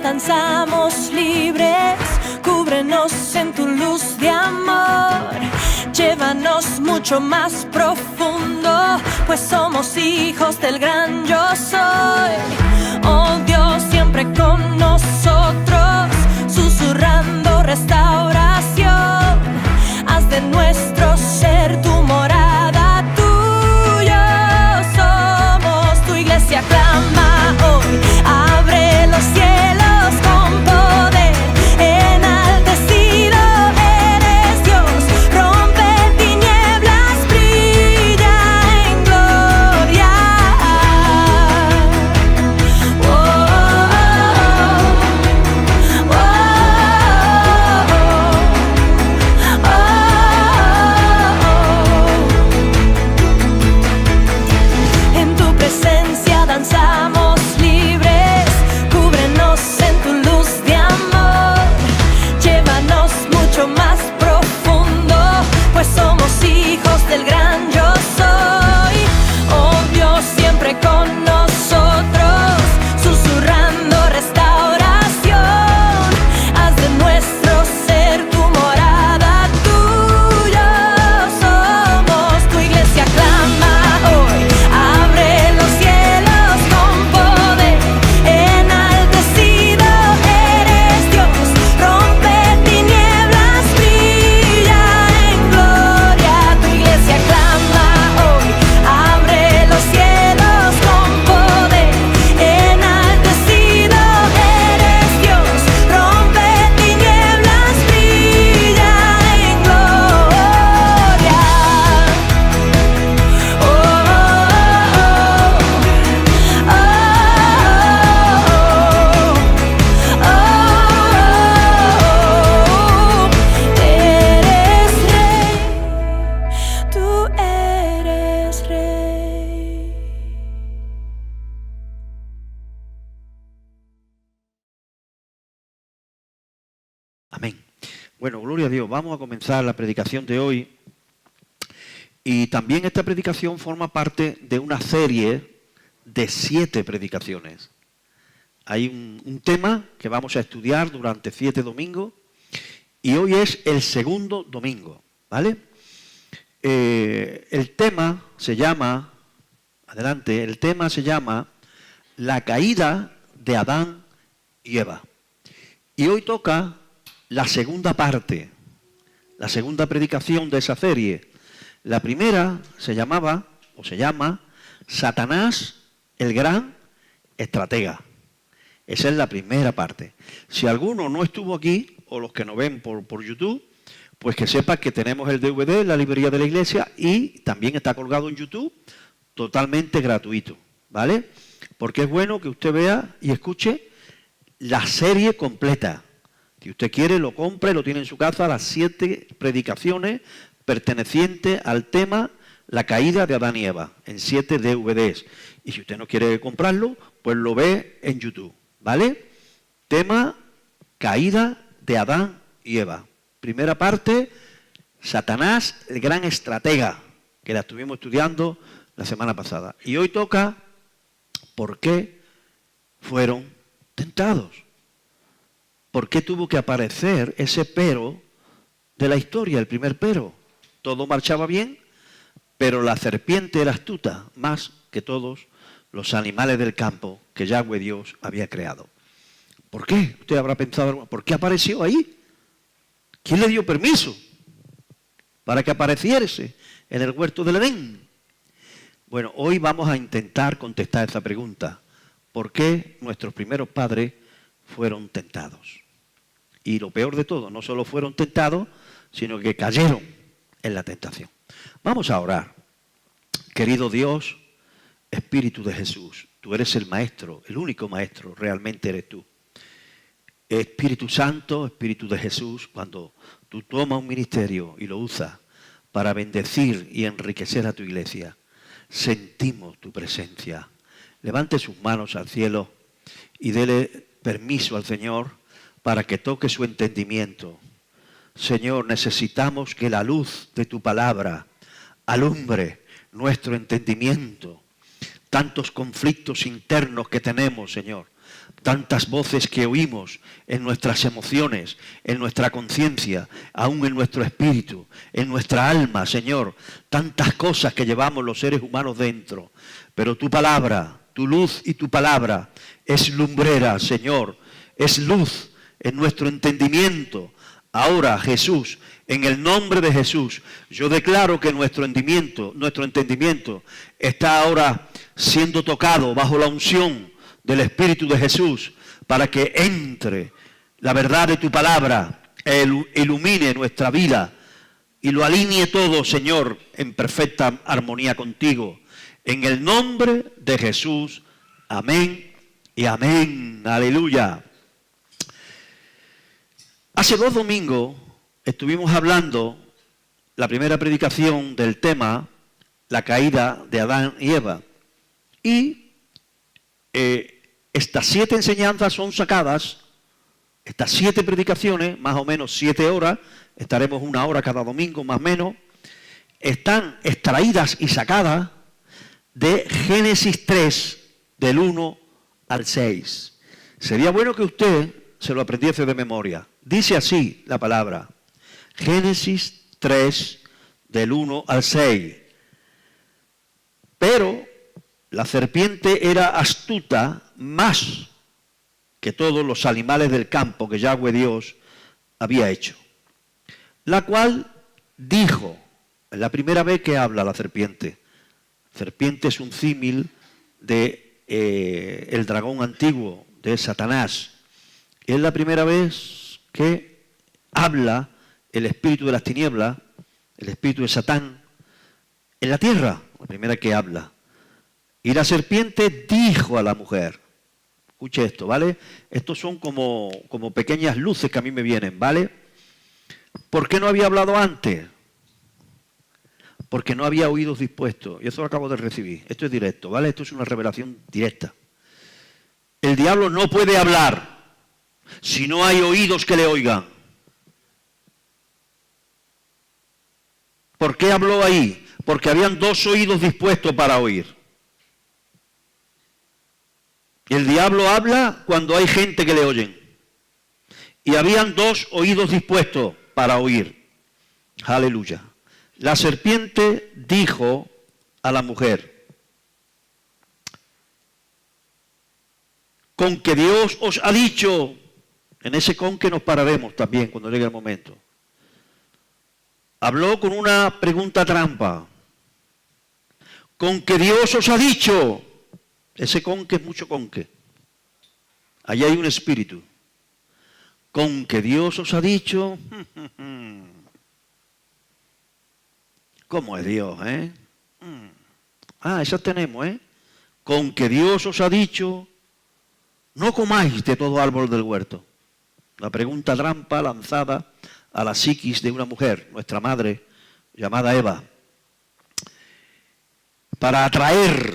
danzamos libres, cúbrenos en tu luz de amor, llévanos mucho más profundo, pues somos hijos del gran yo soy. Oh Dios, siempre con nosotros, susurrando restauración, haz de nuestro ser tu morada, tuyo somos, tu iglesia clama hoy, abre los cielos con poder, enaltecido eres Dios, rompe tinieblas, brilla en gloria. Oh, oh, oh, oh. En tu presencia danzamos libres, cúbrenos en tu luz de amor, llévanos mucho más profundo, pues somos hijos del gran yo soy. Oh Dios, siempre con nosotros, susurrando restauración, haz de nuestro ser tu morada, tuyo somos, tu iglesia clama hoy, abre los cielos con poder, enaltecido eres Dios, rompe tinieblas, brilla en gloria, tu iglesia clama hoy, abre los cielos con poder, enaltecido eres Dios, rompe tinieblas, brilla en gloria. Oh, oh, oh, eres rey, tú eres rey. Amén. Bueno, gloria a Dios. Vamos a comenzar la predicación de hoy. Y también esta predicación forma parte de una serie de 7 predicaciones. Hay un tema que vamos a estudiar durante 7 domingos y hoy es el segundo domingo, ¿vale? El tema se llama, adelante, el tema se llama La caída de Adán y Eva. Y hoy toca la segunda parte, la segunda predicación de esa serie. La primera se llamaba, o se llama, Satanás, el gran estratega. Esa es la primera parte. Si alguno no estuvo aquí, o los que nos ven por YouTube, pues que sepa que tenemos el DVD en la librería de la iglesia y también está colgado en YouTube, totalmente gratuito, ¿vale? Porque es bueno que usted vea y escuche la serie completa. Si usted quiere, lo compre, lo tiene en su casa, las 7 predicaciones pertenecientes al tema La caída de Adán y Eva, en 7 DVDs. Y si usted no quiere comprarlo, pues lo ve en YouTube, ¿vale? Tema Caída de Adán y Eva. Primera parte, Satanás, el gran estratega, que la estuvimos estudiando la semana pasada. Y hoy toca ¿por qué fueron tentados? ¿Por qué tuvo que aparecer ese pero de la historia, el primer pero? Todo marchaba bien, pero la serpiente era astuta, más que todos los animales del campo que Yahweh Dios había creado. ¿Por qué? Usted habrá pensado, ¿por qué apareció ahí? ¿Quién le dio permiso para que apareciese en el huerto del Edén? Bueno, hoy vamos a intentar contestar esa pregunta. ¿Por qué nuestros primeros padres fueron tentados? Y lo peor de todo, no solo fueron tentados, sino que cayeron en la tentación. Vamos a orar. Querido Dios, Espíritu de Jesús, tú eres el maestro, el único maestro, realmente eres tú. Espíritu Santo, Espíritu de Jesús, cuando tú tomas un ministerio y lo usas para bendecir y enriquecer a tu iglesia, sentimos tu presencia. Levante sus manos al cielo y dele permiso al Señor para que toque su entendimiento. Señor, necesitamos que la luz de tu palabra alumbre nuestro entendimiento. Tantos conflictos internos que tenemos, Señor. Tantas voces que oímos en nuestras emociones, en nuestra conciencia, aún en nuestro espíritu, en nuestra alma, Señor. Tantas cosas que llevamos los seres humanos dentro. Pero tu palabra, tu luz y tu palabra es lumbrera, Señor. Es luz en nuestro entendimiento. Ahora, Jesús, en el nombre de Jesús, yo declaro que nuestro entendimiento está ahora siendo tocado bajo la unción del Espíritu de Jesús, para que entre la verdad de tu palabra, ilumine nuestra vida y lo alinee todo, Señor, en perfecta armonía contigo. En el nombre de Jesús, amén y amén. Aleluya. Hace 2 domingos estuvimos hablando, la primera predicación del tema, la caída de Adán y Eva. Y estas 7 enseñanzas son sacadas, estas 7 predicaciones, más o menos 7 horas, estaremos 1 hora cada domingo, más o menos, están extraídas y sacadas de Génesis 3, del 1 al 6. Sería bueno que usted se lo aprendiese de memoria. Dice así la palabra, Génesis 3, del 1 al 6. Pero la serpiente era astuta más que todos los animales del campo que Yahweh Dios había hecho. La cual dijo, es la primera vez que habla la serpiente. Serpiente es un símil de el dragón antiguo, de Satanás. Es la primera vez que habla el espíritu de las tinieblas, el espíritu de Satán, en la tierra, la primera que habla. Y la serpiente dijo a la mujer, escuche esto, ¿vale? Estos son como pequeñas luces que a mí me vienen, ¿vale? ¿Por qué no había hablado antes? Porque no había oídos dispuestos. Y eso lo acabo de recibir. Esto es directo, ¿vale? Esto es una revelación directa. El diablo no puede hablar si no hay oídos que le oigan. ¿Por qué habló ahí? Porque habían 2 oídos dispuestos para oír. El diablo habla cuando hay gente que le oyen. Y habían 2 oídos dispuestos para oír. Aleluya. La serpiente dijo a la mujer, con que Dios os ha dicho, en ese con que nos pararemos también cuando llegue el momento. Habló con una pregunta trampa. Con que Dios os ha dicho, ese con que es mucho con que. Allí hay un espíritu. Con que Dios os ha dicho, ¿cómo es Dios, eh? Esas tenemos, ¿eh? Con que Dios os ha dicho, no comáis de todo árbol del huerto. La pregunta trampa lanzada a la psiquis de una mujer, nuestra madre, llamada Eva, para atraer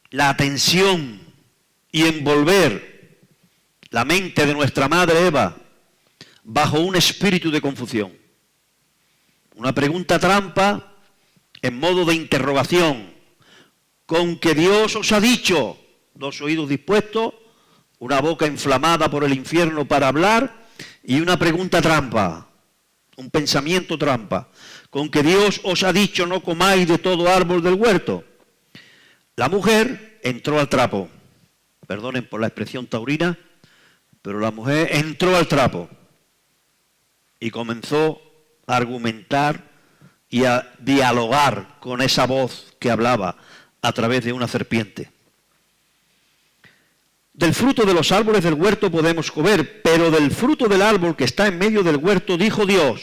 la atención y envolver la mente de nuestra madre Eva bajo un espíritu de confusión. Una pregunta trampa en modo de interrogación. Con que Dios os ha dicho, 2 oídos dispuestos, una boca inflamada por el infierno para hablar y una pregunta trampa, un pensamiento trampa. Con que Dios os ha dicho no comáis de todo árbol del huerto. La mujer entró al trapo. Perdonen por la expresión taurina, pero la mujer entró al trapo y comenzó a argumentar y a dialogar con esa voz que hablaba a través de una serpiente. Del fruto de los árboles del huerto podemos comer, pero del fruto del árbol que está en medio del huerto dijo Dios.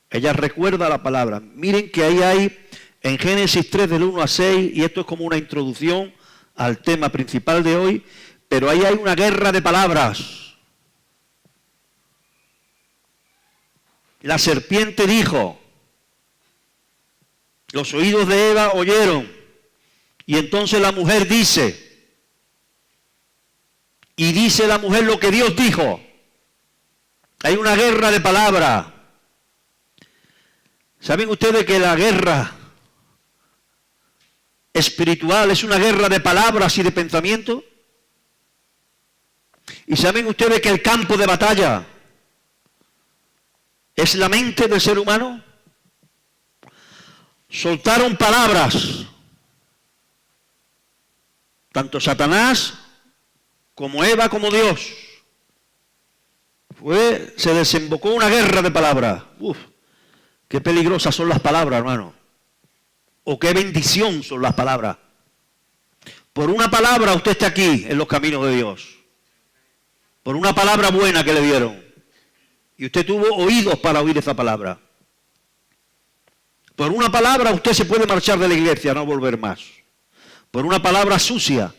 Ella recuerda la palabra. Miren que ahí hay en Génesis 3 del 1 a 6, y esto es como una introducción al tema principal de hoy, pero ahí hay una guerra de palabras. La serpiente dijo, los oídos de Eva oyeron, y entonces la mujer dice, y dice la mujer lo que Dios dijo. Hay una guerra de palabras. ¿Saben ustedes que la guerra espiritual, es una guerra de palabras y de pensamiento. Y saben ustedes que el campo de batalla es la mente del ser humano. Soltaron palabras, tanto Satanás como Eva como Dios. Se desembocó una guerra de palabras. Uf, qué peligrosas son las palabras, hermano. O qué bendición son las palabras. Por una palabra usted está aquí en los caminos de Dios. Por una palabra buena que le dieron. Y usted tuvo oídos para oír esa palabra. Por una palabra usted se puede marchar de la iglesia, no volver más. Por una palabra sucia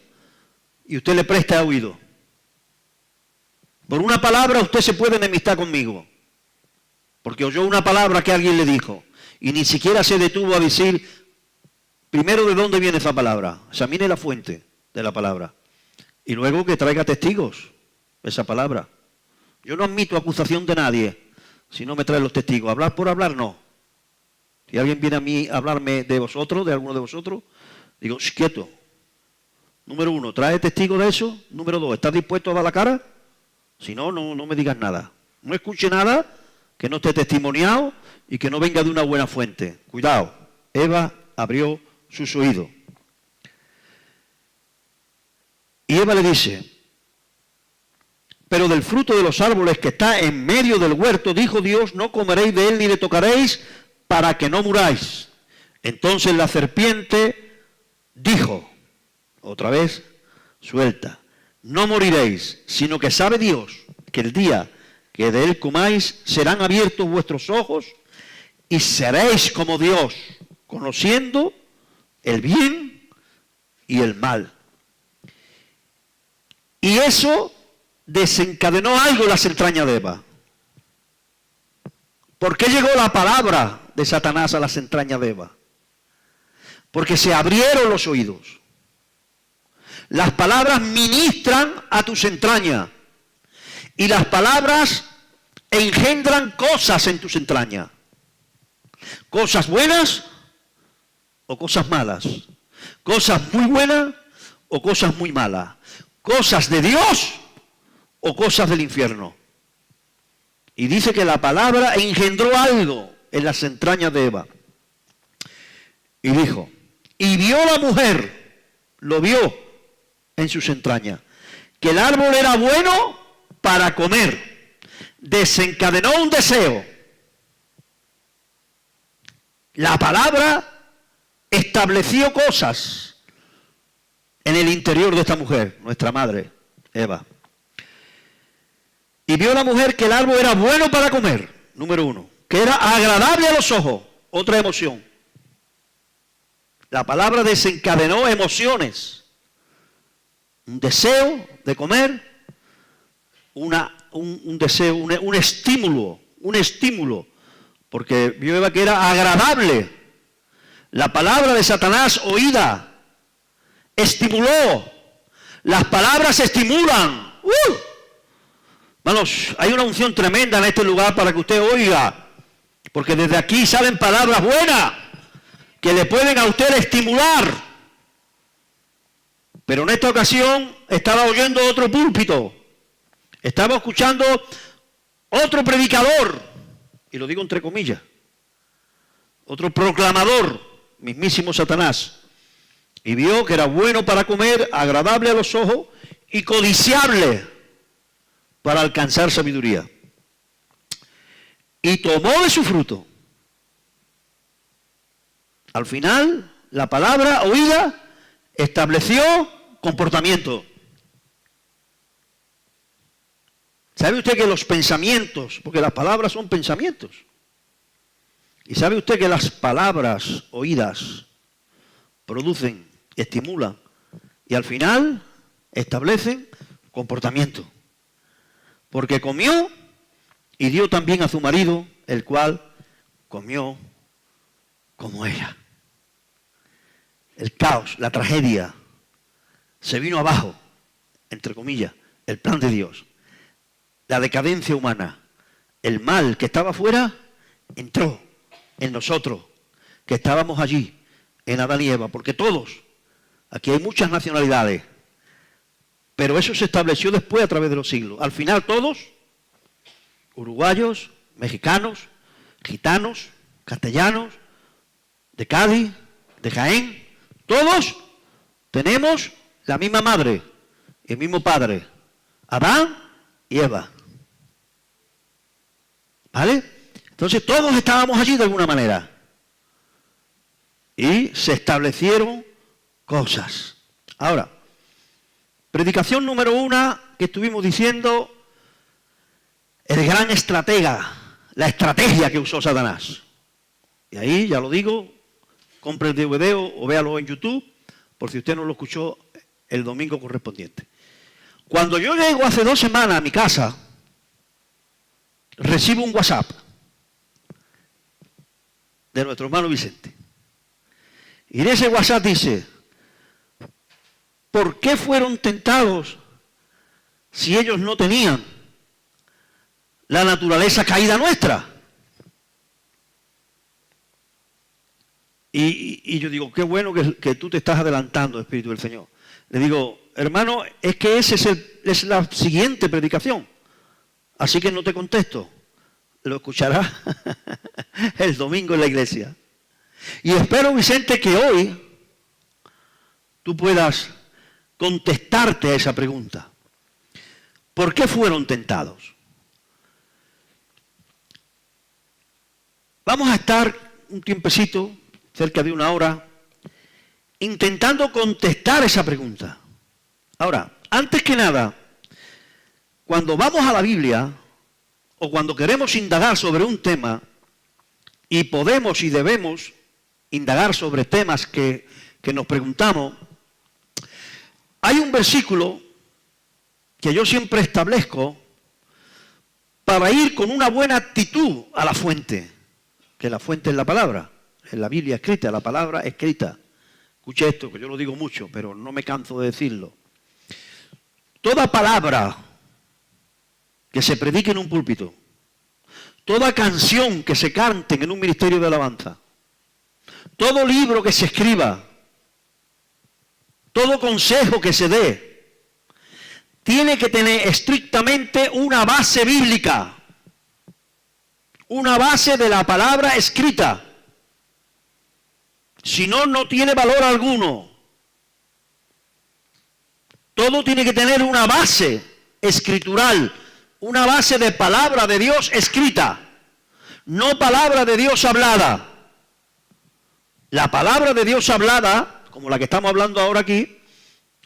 y usted le presta oído. Por una palabra usted se puede enemistar conmigo. Porque oyó una palabra que alguien le dijo y ni siquiera se detuvo a decir primero de dónde viene esa palabra. Examine la fuente de la palabra. Y luego que traiga testigos de esa palabra. Yo no admito acusación de nadie si no me traen los testigos. Hablar por hablar, no. Si alguien viene a mí a hablarme de vosotros, de alguno de vosotros, digo, quieto. Número 1, ¿trae testigo de eso? Número 2, ¿estás dispuesto a dar la cara? Si no, no me digas nada. No escuche nada que no esté testimoniado y que no venga de una buena fuente. Cuidado, Eva abrió sus oídos. Y Eva le dice, pero del fruto de los árboles que está en medio del huerto, dijo Dios, no comeréis de él ni le tocaréis, para que no muráis. Entonces la serpiente dijo, otra vez, suelta, no moriréis, sino que sabe Dios que el día que de él comáis serán abiertos vuestros ojos y seréis como Dios, conociendo el bien y el mal. Y eso desencadenó algo en las entrañas de Eva. ¿Por qué llegó la palabra de Satanás a las entrañas de Eva? Porque se abrieron los oídos. Las palabras ministran a tus entrañas. Y las palabras engendran cosas en tus entrañas. Cosas buenas o cosas malas. Cosas muy buenas o cosas muy malas. Cosas de Dios o cosas del infierno. Y dice que la palabra engendró algo en las entrañas de Eva. Y dijo, y vio la mujer, lo vio en sus entrañas, que el árbol era bueno para comer. Desencadenó un deseo. La palabra estableció cosas en el interior de esta mujer, nuestra madre, Eva. Y vio la mujer que el árbol era bueno para comer, número 1, que era agradable a los ojos, otra emoción. La palabra desencadenó emociones, un deseo de comer, un deseo, un estímulo, porque vio Eva que era agradable. La palabra de Satanás oída estimuló. Las palabras estimulan. Hermanos, hay una unción tremenda en este lugar para que usted oiga, porque desde aquí salen palabras buenas que le pueden a usted estimular. Pero en esta ocasión estaba oyendo otro púlpito, estaba escuchando otro predicador, y lo digo entre comillas, otro proclamador, mismísimo Satanás, y vio que era bueno para comer, agradable a los ojos y codiciable para alcanzar sabiduría. Y tomó de su fruto. Al final, la palabra oída estableció comportamiento. ¿Sabe usted que los pensamientos, porque las palabras son pensamientos, y sabe usted que las palabras oídas producen, estimulan, y al final establecen comportamiento? Porque comió y dio también a su marido, el cual comió como ella. El caos, la tragedia, se vino abajo, entre comillas, el plan de Dios. La decadencia humana, el mal que estaba afuera, entró en nosotros, que estábamos allí, en Adán y Eva, porque todos Aquí hay muchas nacionalidades, pero eso se estableció después a través de los siglos. Al final todos, uruguayos, mexicanos, gitanos, castellanos, de Cádiz, de Jaén, todos tenemos la misma madre, el mismo padre, Adán y Eva. ¿Vale? Entonces todos estábamos allí de alguna manera. Y se establecieron cosas. Ahora, predicación número 1 que estuvimos diciendo, el gran estratega, la estrategia que usó Satanás. Y ahí, ya lo digo, compre el DVD o véalo en YouTube, por si usted no lo escuchó el domingo correspondiente. Cuando yo llego hace 2 semanas a mi casa, recibo un WhatsApp de nuestro hermano Vicente. Y en ese WhatsApp dice, ¿por qué fueron tentados si ellos no tenían la naturaleza caída nuestra? Y yo digo, qué bueno que tú te estás adelantando, Espíritu del Señor. Le digo, hermano, es que esa es la siguiente predicación. Así que no te contesto. Lo escucharás el domingo en la iglesia. Y espero, Vicente, que hoy tú puedas contestarte a esa pregunta. ¿Por qué fueron tentados? Vamos a estar un tiempecito, cerca de 1 hora, intentando contestar esa pregunta. Ahora, antes que nada, cuando vamos a la Biblia, o cuando queremos indagar sobre un tema, y podemos y debemos indagar sobre temas que nos preguntamos, hay un versículo que yo siempre establezco para ir con una buena actitud a la fuente, que la fuente es la palabra, es la Biblia escrita, la palabra escrita. Escuche esto, que yo lo digo mucho, pero no me canso de decirlo. Toda palabra que se predique en un púlpito, toda canción que se cante en un ministerio de alabanza, todo libro que se escriba, todo consejo que se dé, tiene que tener estrictamente una base bíblica, una base de la palabra escrita. Si no, no tiene valor alguno. Todo tiene que tener una base escritural, una base de palabra de Dios escrita, no palabra de Dios hablada. La palabra de Dios hablada, como la que estamos hablando ahora aquí,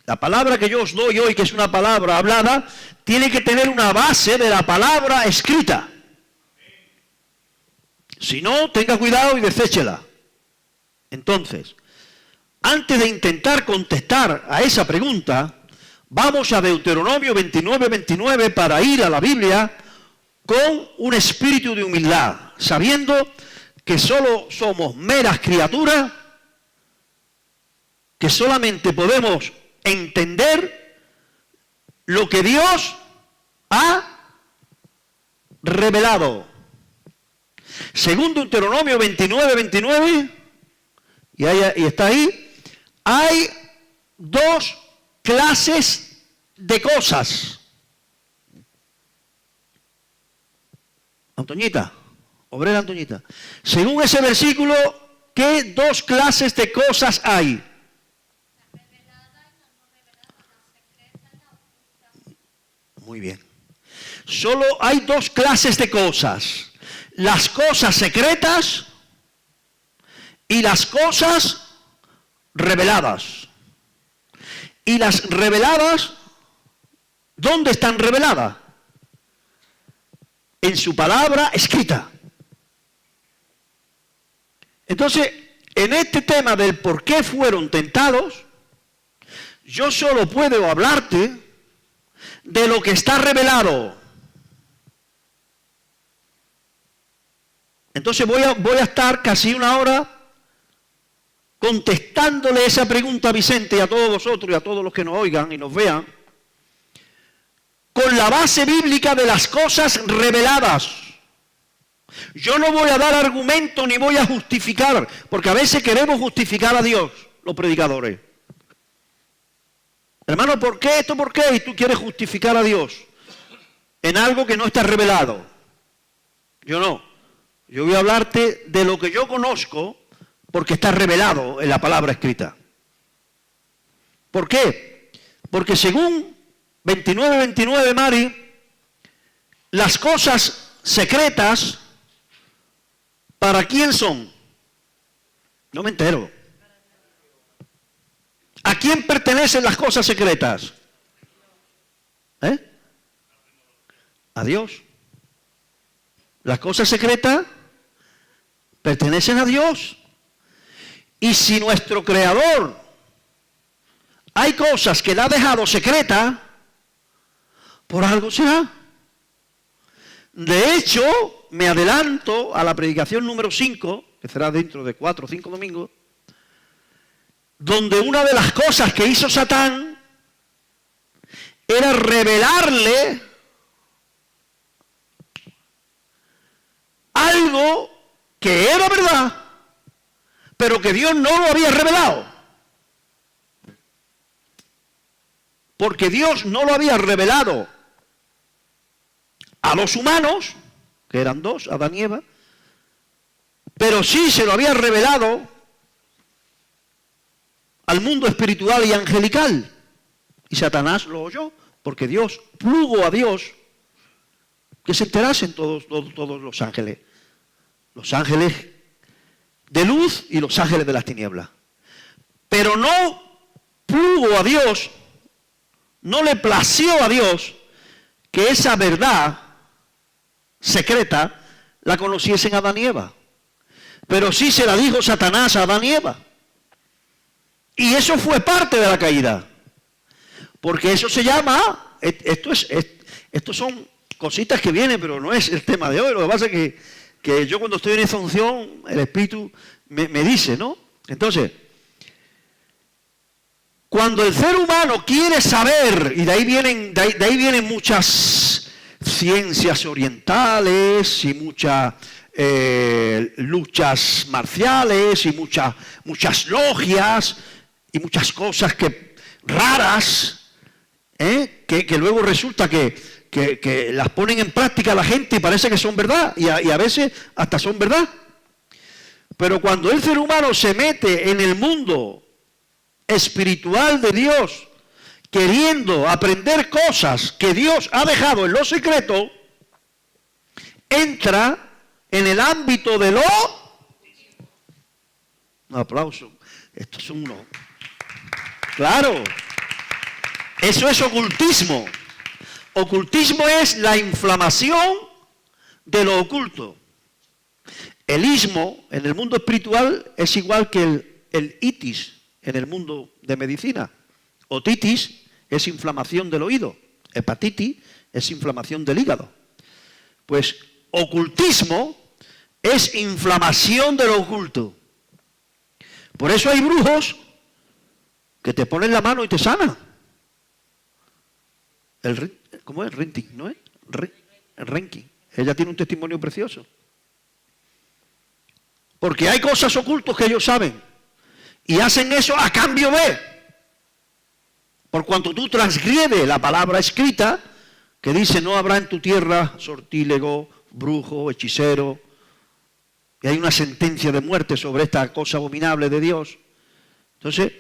la palabra que yo os doy hoy, que es una palabra hablada, tiene que tener una base de la palabra escrita. Si no, tenga cuidado y deséchela. Entonces, antes de intentar contestar a esa pregunta, vamos a Deuteronomio 29 para ir a la Biblia con un espíritu de humildad, sabiendo que solo somos meras criaturas, que solamente podemos entender lo que Dios ha revelado. Según Deuteronomio 29, y está ahí, hay 2 clases de cosas. Antoñita, obrera Antoñita, según ese versículo, ¿qué 2 clases de cosas hay? La revelada y la no revelada, la secreta y la oculta. Muy bien. Solo hay 2 clases de cosas. Las cosas secretas y las cosas reveladas. Y las reveladas, ¿dónde están reveladas? En su palabra escrita. Entonces, en este tema del por qué fueron tentados, yo solo puedo hablarte de lo que está revelado. Entonces voy a estar casi 1 hora contestándole esa pregunta a Vicente y a todos vosotros y a todos los que nos oigan y nos vean, con la base bíblica de las cosas reveladas. Yo no voy a dar argumento ni voy a justificar, porque a veces queremos justificar a Dios, los predicadores. Hermano, ¿por qué esto? ¿Por qué? Y tú quieres justificar a Dios en algo que no está revelado. Yo no. Yo voy a hablarte de lo que yo conozco porque está revelado en la palabra escrita. ¿Por qué? Porque según 29:29, Mari, las cosas secretas, ¿para quién son? No me entero. ¿A quién pertenecen las cosas secretas? A Dios. Las cosas secretas pertenecen a Dios. Y si nuestro Creador hay cosas que le ha dejado secreta, por algo será. De hecho, me adelanto a la predicación número 5, que será dentro de 4 o 5 domingos, donde una de las cosas que hizo Satán era revelarle algo que era verdad, pero que Dios no lo había revelado. Porque Dios no lo había revelado a los humanos, que eran 2, Adán y Eva, pero sí se lo había revelado al mundo espiritual y angelical. Y Satanás lo oyó, porque Dios plugo a Dios que se enterasen todos los ángeles. Los ángeles de luz y los ángeles de las tinieblas. Pero no plugo a Dios, no le plació a Dios que esa verdad secreta la conociesen Adán y Eva. Pero sí se la dijo Satanás a Adán y Eva. Y eso fue parte de la caída. Porque eso se llama, esto son cositas que vienen, pero no es el tema de hoy. Lo que pasa es que yo cuando estoy en esa unción, el Espíritu me dice, ¿no? Entonces, cuando el ser humano quiere saber, y de ahí vienen muchas ciencias orientales y muchas luchas marciales y muchas logias y muchas cosas raras, que luego resulta que las ponen en práctica la gente y parece que son verdad, y a veces hasta son verdad. Pero cuando el ser humano se mete en el mundo espiritual de Dios, queriendo aprender cosas que Dios ha dejado en lo secreto, entra en el ámbito de lo... Un aplauso. Esto es uno. Claro. Eso es ocultismo. Ocultismo es la inflamación de lo oculto. El ismo en el mundo espiritual es igual que el itis en el mundo de medicina. Otitis es inflamación del oído. Hepatitis es inflamación del hígado. Pues ocultismo es inflamación de lo oculto. Por eso hay brujos que te ponen la mano y te sanan. ¿Cómo es? Renting, ¿no es? Renki. Ella tiene un testimonio precioso. Porque hay cosas ocultas que ellos saben. Y hacen eso a cambio de. Por cuanto tú transgredes la palabra escrita, que dice, no habrá en tu tierra sortílego, brujo, hechicero. Y hay una sentencia de muerte sobre esta cosa abominable de Dios. Entonces,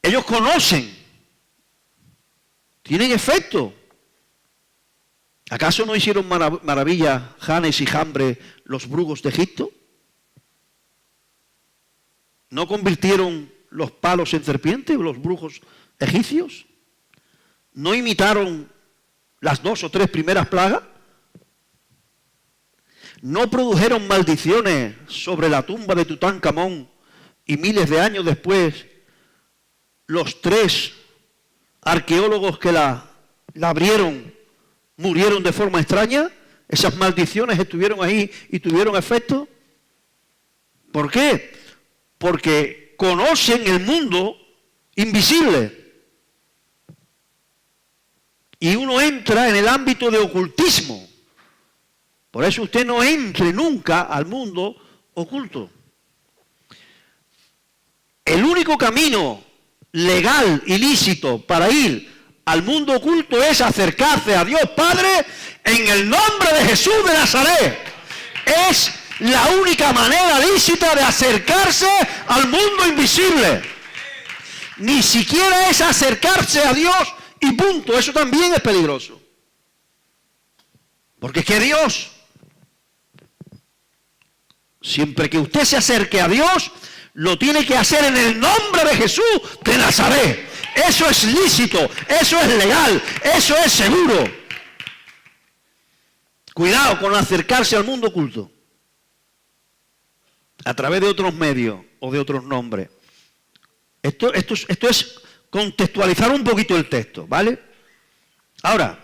ellos conocen. Tienen efecto. ¿Acaso no hicieron maravilla Janes y Jambres, los brujos de Egipto? ¿No convirtieron los palos en serpientes, los brujos egipcios? ¿No imitaron las 2 o 3 primeras plagas? ¿No produjeron maldiciones sobre la tumba de Tutankamón y miles de años después los 3 arqueólogos que la abrieron murieron de forma extraña? ¿Esas maldiciones estuvieron ahí y tuvieron efecto? ¿Por qué? Porque conocen el mundo invisible. Y uno entra en el ámbito de ocultismo. Por eso usted no entre nunca al mundo oculto. El único camino legal y lícito para ir al mundo oculto es acercarse a Dios Padre en el nombre de Jesús de Nazaret. Es la única manera lícita de acercarse al mundo invisible. Ni siquiera es acercarse a Dios y punto. Eso también es peligroso. Porque es que Dios, siempre que usted se acerque a Dios, lo tiene que hacer en el nombre de Jesús de Nazaret. Eso es lícito, eso es legal, eso es seguro. Cuidado con acercarse al mundo oculto a través de otros medios o de otros nombres. Esto es contextualizar un poquito el texto, ¿vale? Ahora,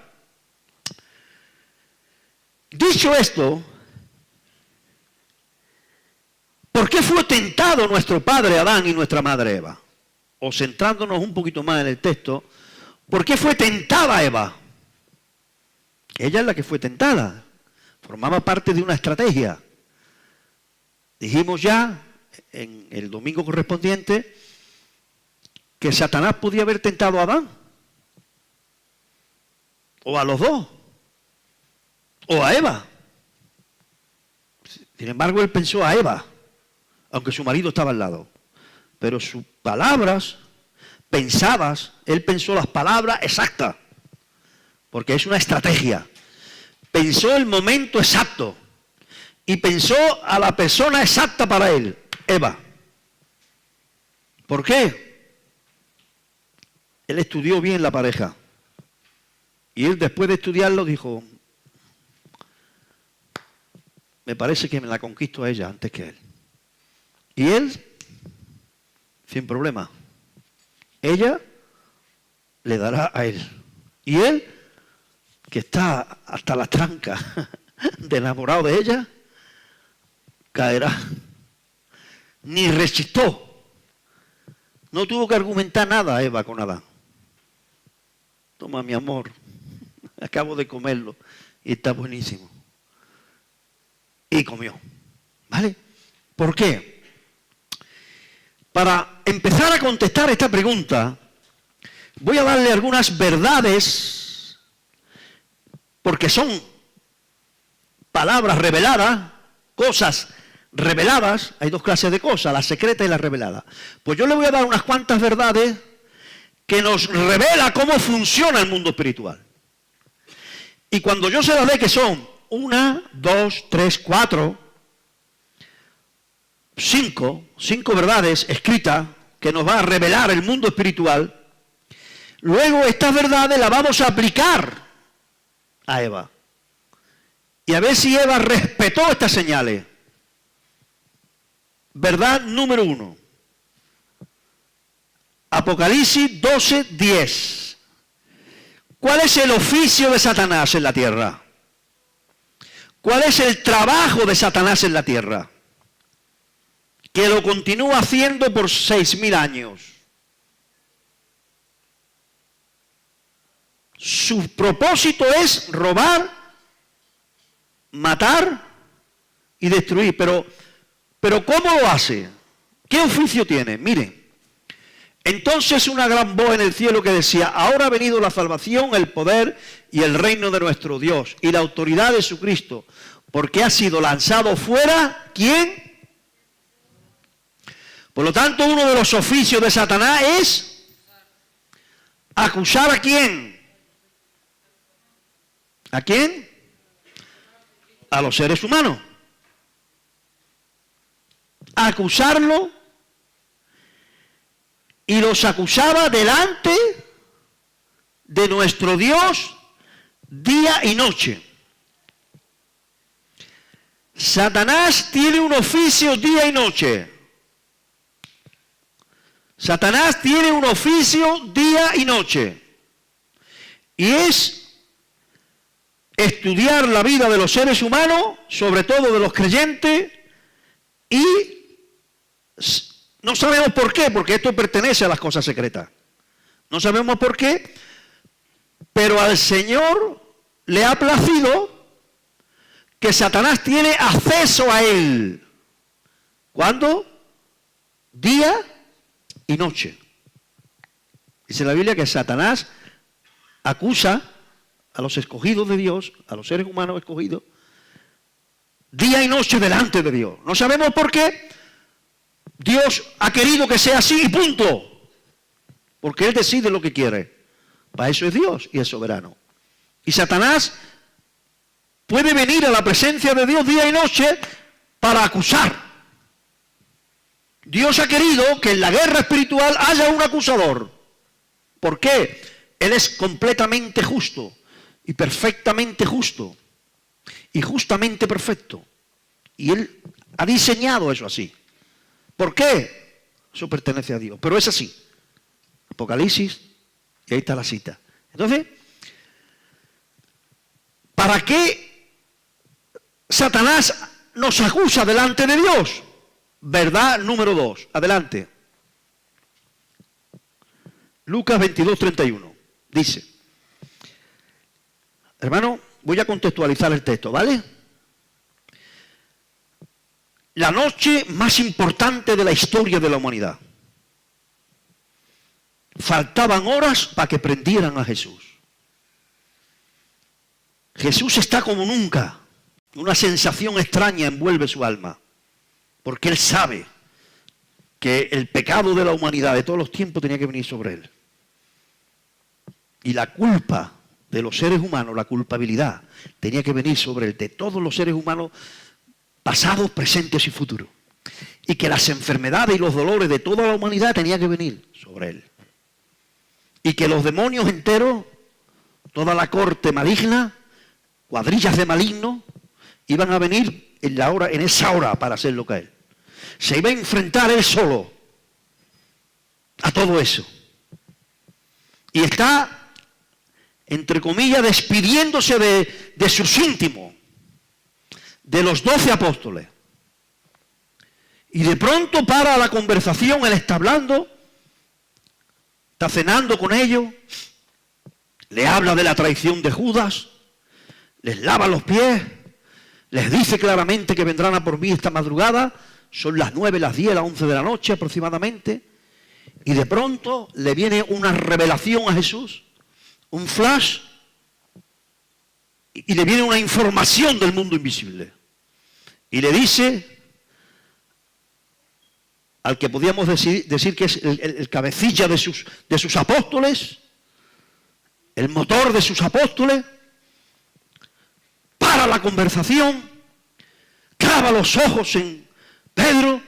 dicho esto, ¿por qué fue tentado nuestro padre Adán y nuestra madre Eva? O centrándonos un poquito más en el texto, ¿por qué fue tentada Eva? Ella es la que fue tentada. Formaba parte de una estrategia. Dijimos ya en el domingo correspondiente que Satanás podía haber tentado a Adán. O a los dos. O a Eva. Sin embargo, él pensó a Eva, aunque su marido estaba al lado. Pero sus palabras pensadas, él pensó las palabras exactas, porque es una estrategia. Pensó el momento exacto y pensó a la persona exacta para él, Eva. ¿Por qué? Él estudió bien la pareja y él después de estudiarlo dijo, me parece que me la conquisto a ella antes que él. Y él, sin problema, ella le dará a él. Y él, que está hasta la tranca de enamorado de ella, caerá. Ni resistió. No tuvo que argumentar nada Eva con Adán. Toma, mi amor, acabo de comerlo y está buenísimo. Y comió. ¿Vale? ¿Por qué? Para empezar a contestar esta pregunta, voy a darle algunas verdades, porque son palabras reveladas, cosas reveladas. Hay dos clases de cosas, la secreta y la revelada. Pues yo le voy a dar unas cuantas verdades que nos revela cómo funciona el mundo espiritual. Y cuando yo se las dé, que son 1, 2, 3, 4, 5 verdades escritas que nos va a revelar el mundo espiritual, luego estas verdades las vamos a aplicar a Eva. Y a ver si Eva respetó estas señales. Verdad número 1. Apocalipsis 12:10. ¿Cuál es el oficio de Satanás en la tierra? ¿Cuál es el trabajo de Satanás en la tierra? Que lo continúa haciendo por 6.000 años. Su propósito es robar, matar y destruir. Pero ¿cómo lo hace? ¿Qué oficio tiene? Mire, entonces una gran voz en el cielo que decía, ahora ha venido la salvación, el poder y el reino de nuestro Dios y la autoridad de su Cristo, porque ha sido lanzado fuera, ¿quién? Por lo tanto, uno de los oficios de Satanás es acusar ¿a quién? ¿A quién? A los seres humanos. Acusarlo, y los acusaba delante de nuestro Dios día y noche. Satanás tiene un oficio día y noche. Satanás tiene un oficio día y noche. Y es estudiar la vida de los seres humanos, sobre todo de los creyentes, y no sabemos por qué, porque esto pertenece a las cosas secretas. No sabemos por qué, pero al Señor le ha placido que Satanás tiene acceso a él. ¿Cuándo? Día y noche. Dice la Biblia que Satanás acusa a los escogidos de Dios, a los seres humanos escogidos, día y noche delante de Dios. No sabemos por qué. Dios ha querido que sea así y punto. Porque Él decide lo que quiere. Para eso es Dios y es soberano. Y Satanás puede venir a la presencia de Dios día y noche para acusar. Dios ha querido que en la guerra espiritual haya un acusador. ¿Por qué? Él es completamente justo y perfectamente justo y justamente perfecto. Y Él ha diseñado eso así. ¿Por qué? Eso pertenece a Dios, pero es así. Apocalipsis, y ahí está la cita. Entonces, ¿para qué Satanás nos acusa delante de Dios? Verdad número 2. Adelante. Lucas 22:31. Dice, hermano, voy a contextualizar el texto, ¿vale? La noche más importante de la historia de la humanidad. Faltaban horas para que prendieran a Jesús. Jesús está como nunca. Una sensación extraña envuelve su alma. Porque Él sabe que el pecado de la humanidad de todos los tiempos tenía que venir sobre Él. Y la culpa de los seres humanos, la culpabilidad, tenía que venir sobre Él, de todos los seres humanos, pasados, presentes y futuros. Y que las enfermedades y los dolores de toda la humanidad tenían que venir sobre Él. Y que los demonios enteros, toda la corte maligna, cuadrillas de malignos, iban a venir en esa hora para hacer lo que Él. Se iba a enfrentar Él solo a todo eso. Y está, entre comillas, despidiéndose de sus íntimos, de los 12 apóstoles. Y de pronto para la conversación, Él está hablando, está cenando con ellos, le habla de la traición de Judas, les lava los pies, les dice claramente que vendrán a por mí esta madrugada, son las 9, las 10, las 11 de la noche aproximadamente, y de pronto le viene una revelación a Jesús, un flash, y le viene una información del mundo invisible. Y le dice al que podíamos decir que es el cabecilla de sus apóstoles, el motor de sus apóstoles, para la conversación, clava los ojos en Pedro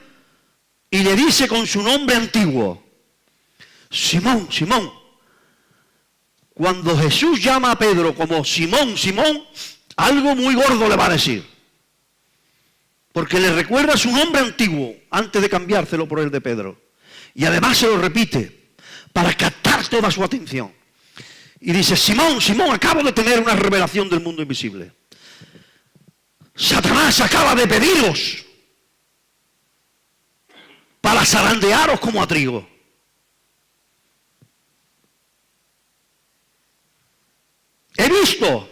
y le dice con su nombre antiguo, Simón, Simón. Cuando Jesús llama a Pedro como Simón, Simón, algo muy gordo le va a decir. Porque le recuerda su nombre antiguo antes de cambiárselo por el de Pedro. Y además se lo repite para captar toda su atención. Y dice, Simón, Simón, acabo de tener una revelación del mundo invisible. Satanás acaba de pediros para zarandearos como a trigo. He visto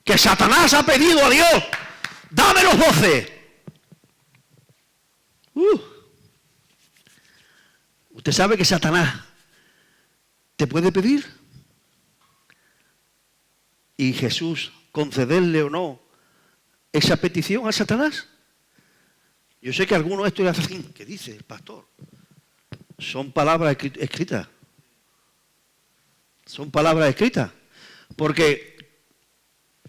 que Satanás ha pedido a Dios, dame los 12. ¿Usted sabe que Satanás te puede pedir? Y Jesús concederle o no esa petición a Satanás. Yo sé que algunos de estos hacen, ¿qué dice el pastor? Son palabras escritas. Son palabras escritas. Porque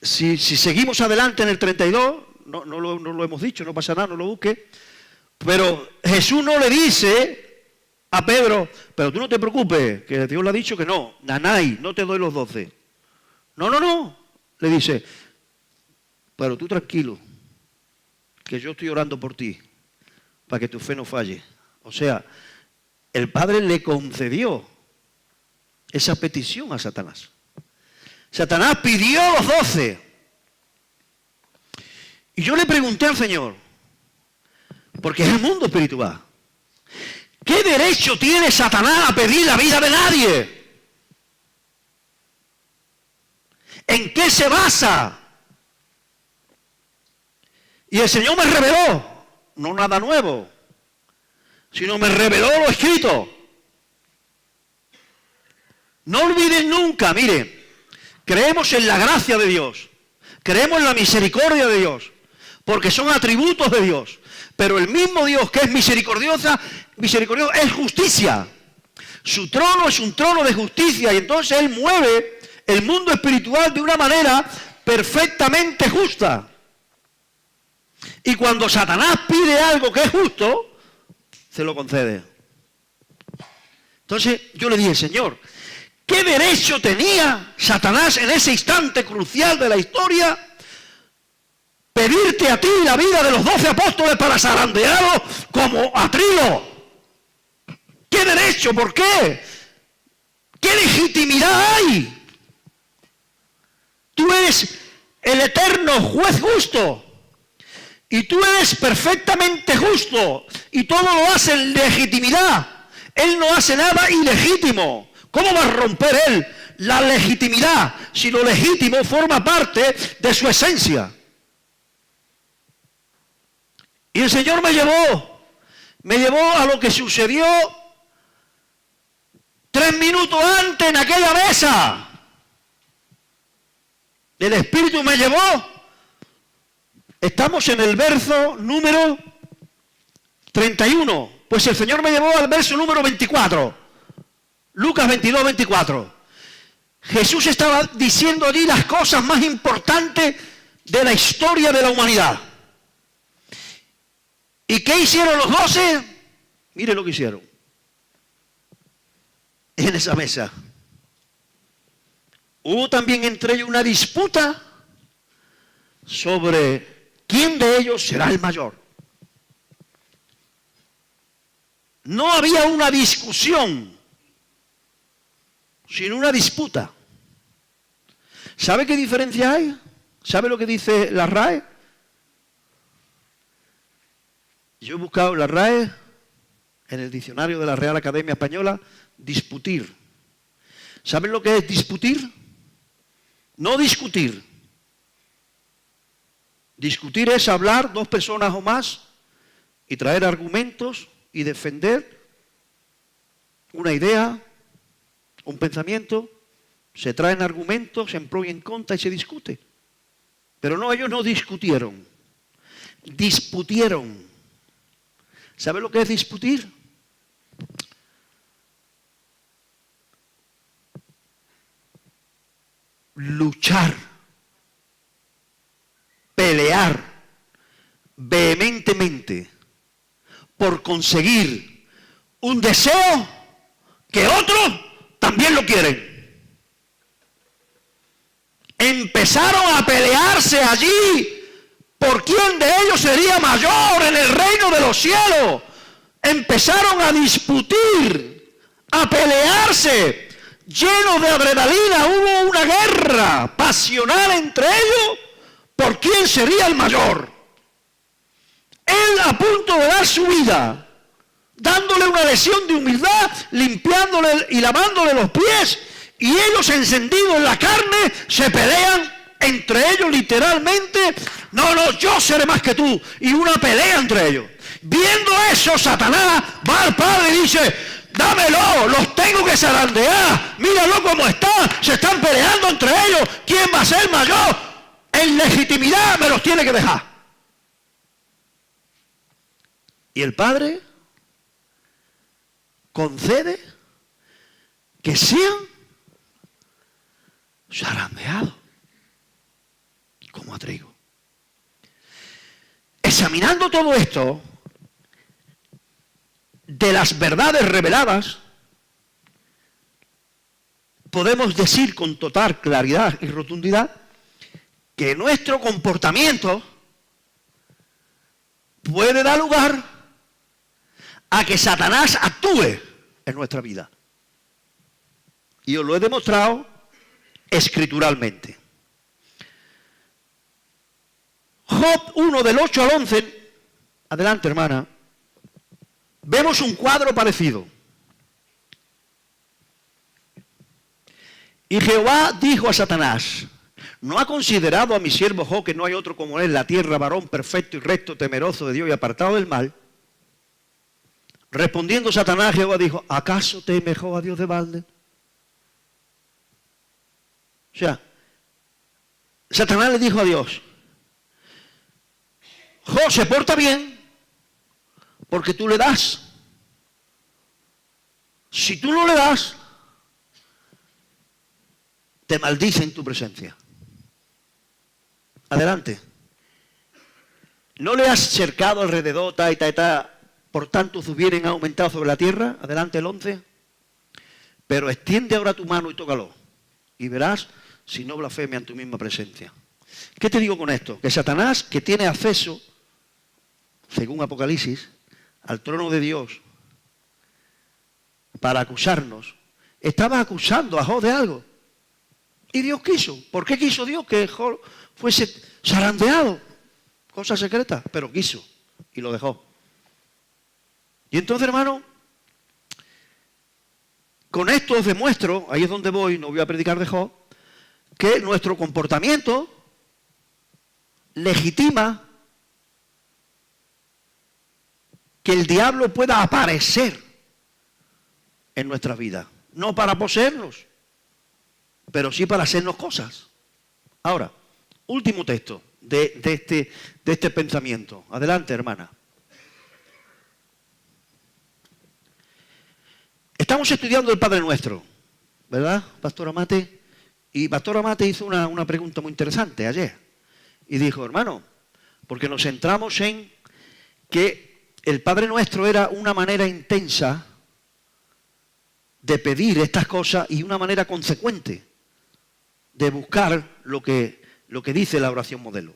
si seguimos adelante en el 32, no lo hemos dicho, no pasa nada, no lo busque. Pero Jesús no le dice a Pedro, pero tú no te preocupes, que Dios le ha dicho que no, nanay, no te doy los 12. No. Le dice, pero tú tranquilo, que yo estoy orando por ti, para que tu fe no falle. O sea, el Padre le concedió esa petición a Satanás. Satanás pidió los 12. Y yo le pregunté al Señor, porque es el mundo espiritual, ¿qué derecho tiene Satanás a pedir la vida de nadie? ¿En qué se basa? Y el Señor me reveló, no nada nuevo, sino me reveló lo escrito. No olviden nunca, mire, creemos en la gracia de Dios, creemos en la misericordia de Dios, porque son atributos de Dios. Pero el mismo Dios que es misericordioso es justicia. Su trono es un trono de justicia y entonces Él mueve el mundo espiritual de una manera perfectamente justa. Y cuando Satanás pide algo que es justo, se lo concede. Entonces yo le dije, Señor, ¿qué derecho tenía Satanás en ese instante crucial de la historia pedirte a ti la vida de los 12 apóstoles para zarandearlos como a trigo? ¿Qué derecho? ¿Por qué? ¿Qué legitimidad hay? Tú eres el eterno juez justo. Y tú eres perfectamente justo. Y todo lo hace en legitimidad. Él no hace nada ilegítimo. ¿Cómo va a romper Él la legitimidad si lo legítimo forma parte de su esencia? Y el Señor me llevó a lo que sucedió 3 minutos antes en aquella mesa. El Espíritu me llevó. Estamos en el verso número 31. Pues el Señor me llevó al verso número 24. Lucas 22, 24. Jesús estaba diciendo allí las cosas más importantes de la historia de la humanidad. ¿Y qué hicieron los 12? Mire lo que hicieron. En esa mesa. Hubo también entre ellos una disputa sobre quién de ellos será el mayor. No había una discusión, sino una disputa. ¿Sabe qué diferencia hay? ¿Sabe lo que dice la RAE? Yo he buscado la RAE en el diccionario de la Real Academia Española, disputir. ¿Saben lo que es disputir? No discutir. Discutir es hablar 2 personas o más y traer argumentos y defender una idea, un pensamiento. Se traen argumentos en pro y en contra y se discute. Pero no, ellos no discutieron. Disputieron. ¿Sabe lo que es discutir? Luchar, pelear vehementemente por conseguir un deseo que otros también lo quieren. Empezaron a pelearse allí por quién de ellos sería mayor en el reino de los cielos. Empezaron a discutir, a pelearse, llenos de adrenalina. Hubo una guerra pasional entre ellos por quién sería el mayor. Él a punto de dar su vida, dándole una lección de humildad, limpiándole y lavándole los pies, y ellos encendidos en la carne se pelean entre ellos literalmente. No, yo seré más que tú. Y una pelea entre ellos. Viendo eso, Satanás va al Padre y dice: dámelo, los tengo que zarandear. Míralo cómo están, se están peleando entre ellos. ¿Quién va a ser mayor? En legitimidad me los tiene que dejar. Y el Padre concede que sean zarandeados como a trigo. Examinando todo esto, de las verdades reveladas, podemos decir con total claridad y rotundidad que nuestro comportamiento puede dar lugar a que Satanás actúe en nuestra vida. Y os lo he demostrado escrituralmente. Job 1 del 8 al 11, adelante hermana, vemos un cuadro parecido. Y Jehová dijo a Satanás: ¿no ha considerado a mi siervo Job, que no hay otro como él en la tierra, varón perfecto y recto, temeroso de Dios y apartado del mal? Respondiendo Satanás, Jehová dijo: ¿acaso teme Job a Dios de balde? O sea, Satanás le dijo a Dios, Job se porta bien porque tú le das. Si tú no le das, te maldice en tu presencia. Adelante. ¿No le has cercado alrededor, por tanto sus bienes han aumentado sobre la tierra? Adelante el 11. Pero extiende ahora tu mano y tócalo, y verás si no blasfemia en tu misma presencia. ¿Qué te digo con esto? Que Satanás, que tiene acceso, según Apocalipsis, al trono de Dios para acusarnos, estaba acusando a Job de algo. Y Dios quiso. ¿Por qué quiso Dios que Job fuese zarandeado? Cosa secreta, pero quiso y lo dejó. Y entonces, hermano, con esto os demuestro, ahí es donde voy, no voy a predicar de Job, que nuestro comportamiento legitima que el diablo pueda aparecer en nuestra vida. No para poseernos, pero sí para hacernos cosas. Ahora, último texto de este pensamiento. Adelante, hermana. Estamos estudiando el Padre Nuestro, ¿verdad, Pastor Amate? Y Pastor Amate hizo una pregunta muy interesante ayer. Y dijo, hermano, porque nos centramos en que el Padre Nuestro era una manera intensa de pedir estas cosas y una manera consecuente de buscar lo que dice la oración modelo.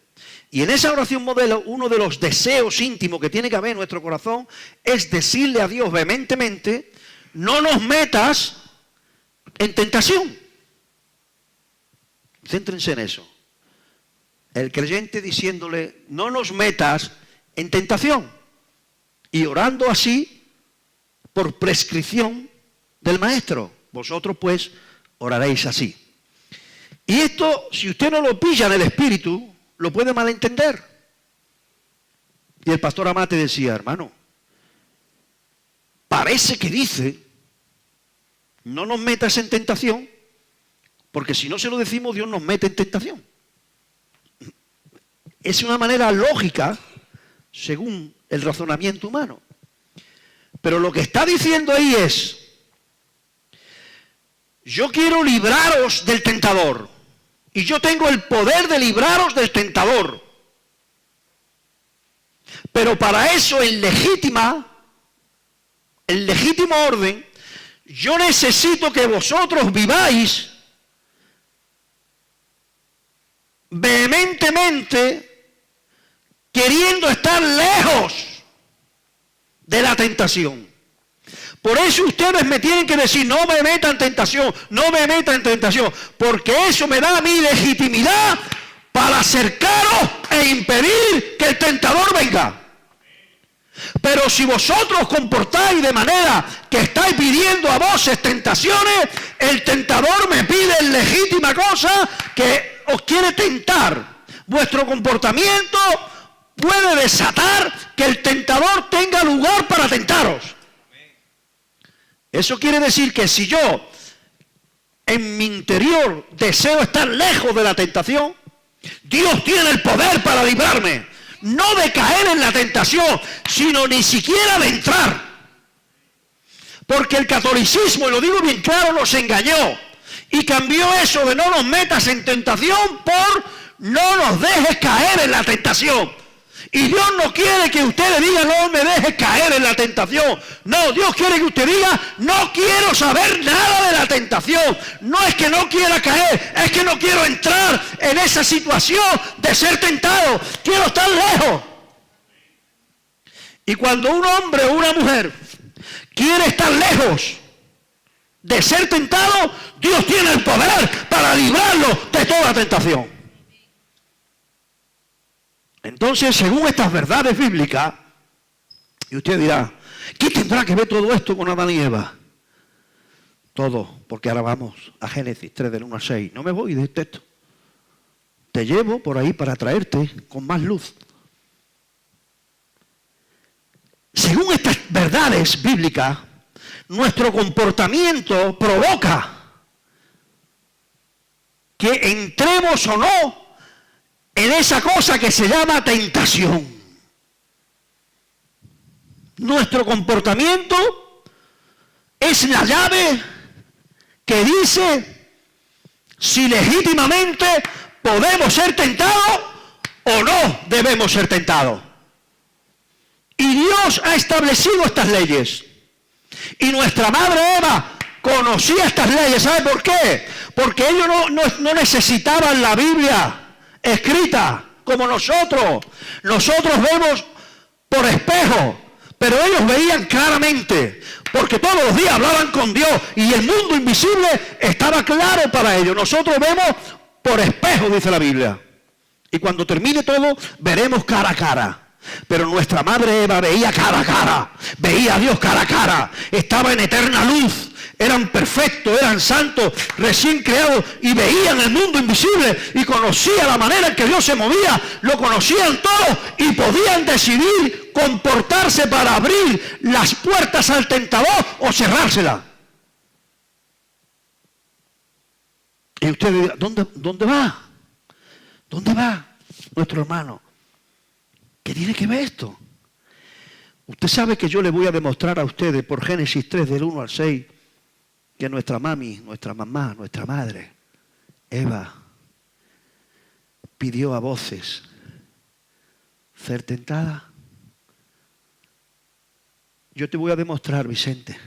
Y en esa oración modelo, uno de los deseos íntimos que tiene que haber en nuestro corazón es decirle a Dios vehementemente, no nos metas en tentación. Céntrense en eso. El creyente diciéndole, no nos metas en tentación. Y orando así, por prescripción del Maestro. Vosotros pues oraréis así. Y esto, si usted no lo pilla en el espíritu, lo puede malentender. Y el pastor Amate decía, hermano, parece que dice, no nos metas en tentación, porque si no se lo decimos, Dios nos mete en tentación. Es una manera lógica, según el razonamiento humano. Pero lo que está diciendo ahí es, yo quiero libraros del tentador. Y yo tengo el poder de libraros del tentador. Pero para eso, en legítimo orden, yo necesito que vosotros viváis vehementemente queriendo estar lejos de la tentación. Por eso ustedes me tienen que decir, no me metan en tentación, no me metan en tentación, porque eso me da a mí legitimidad para acercaros e impedir que el tentador venga. Pero si vosotros comportáis de manera que estáis pidiendo a voces tentaciones, el tentador me pide en legítima cosa que os quiere tentar. Vuestro comportamiento puede desatar que el tentador tenga lugar para tentaros. Eso quiere decir que si yo en mi interior deseo estar lejos de la tentación, Dios tiene el poder para librarme. No de caer en la tentación, sino ni siquiera de entrar. Porque el catolicismo, y lo digo bien claro, nos engañó. Y cambió eso de no nos metas en tentación por no nos dejes caer en la tentación. Y Dios no quiere que usted le diga, no me dejes caer en la tentación. No, Dios quiere que usted diga, no quiero saber nada de la tentación. No es que no quiera caer, es que no quiero entrar en esa situación de ser tentado. Quiero estar lejos. Y cuando un hombre o una mujer quiere estar lejos de ser tentado, Dios tiene el poder para librarlo de toda tentación. Entonces, según estas verdades bíblicas, y usted dirá, ¿qué tendrá que ver todo esto con Adán y Eva? Todo, porque ahora vamos a Génesis 3 del 1 al 6. No me voy de este texto. Te llevo por ahí para traerte con más luz. Según estas verdades bíblicas, nuestro comportamiento provoca que entremos o no en esa cosa que se llama tentación. Nuestro comportamiento es la llave que dice si legítimamente podemos ser tentados o no debemos ser tentados. Y Dios ha establecido estas leyes. Y nuestra madre Eva conocía estas leyes. ¿Sabe por qué? Porque ellos no necesitaban la Biblia escrita como nosotros. Nosotros vemos por espejo, pero ellos veían claramente, porque todos los días hablaban con Dios y el mundo invisible estaba claro para ellos. Nosotros vemos por espejo, dice la Biblia. Y cuando termine todo, veremos cara a cara. Pero nuestra madre Eva veía cara a cara, veía a Dios cara a cara, estaba en eterna luz, eran perfectos, eran santos, recién creados y veían el mundo invisible y conocían la manera en que Dios se movía, lo conocían todo y podían decidir comportarse para abrir las puertas al tentador o cerrárselas. Y usted dirá, ¿dónde va? ¿Dónde va nuestro hermano? ¿Qué tiene que ver esto? Usted sabe que yo le voy a demostrar a ustedes por Génesis 3 del 1 al 6 que nuestra mami, nuestra mamá, nuestra madre, Eva, pidió a voces ser tentada. Yo te voy a demostrar, Vicente,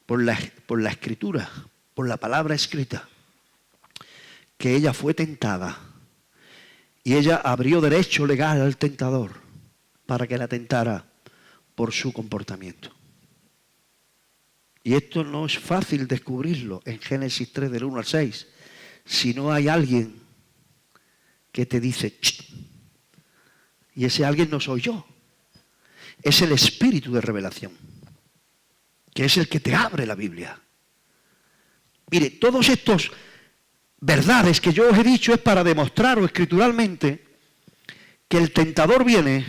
por la escritura, por la palabra escrita, que ella fue tentada. Y ella abrió derecho legal al tentador para que la tentara por su comportamiento. Y esto no es fácil descubrirlo en Génesis 3 del 1 al 6. Si no hay alguien que te dice, ¡Ch! Y ese alguien no soy yo. Es el espíritu de revelación, que es el que te abre la Biblia. Mire, todos estos verdades que yo os he dicho es para demostraros escrituralmente que el tentador viene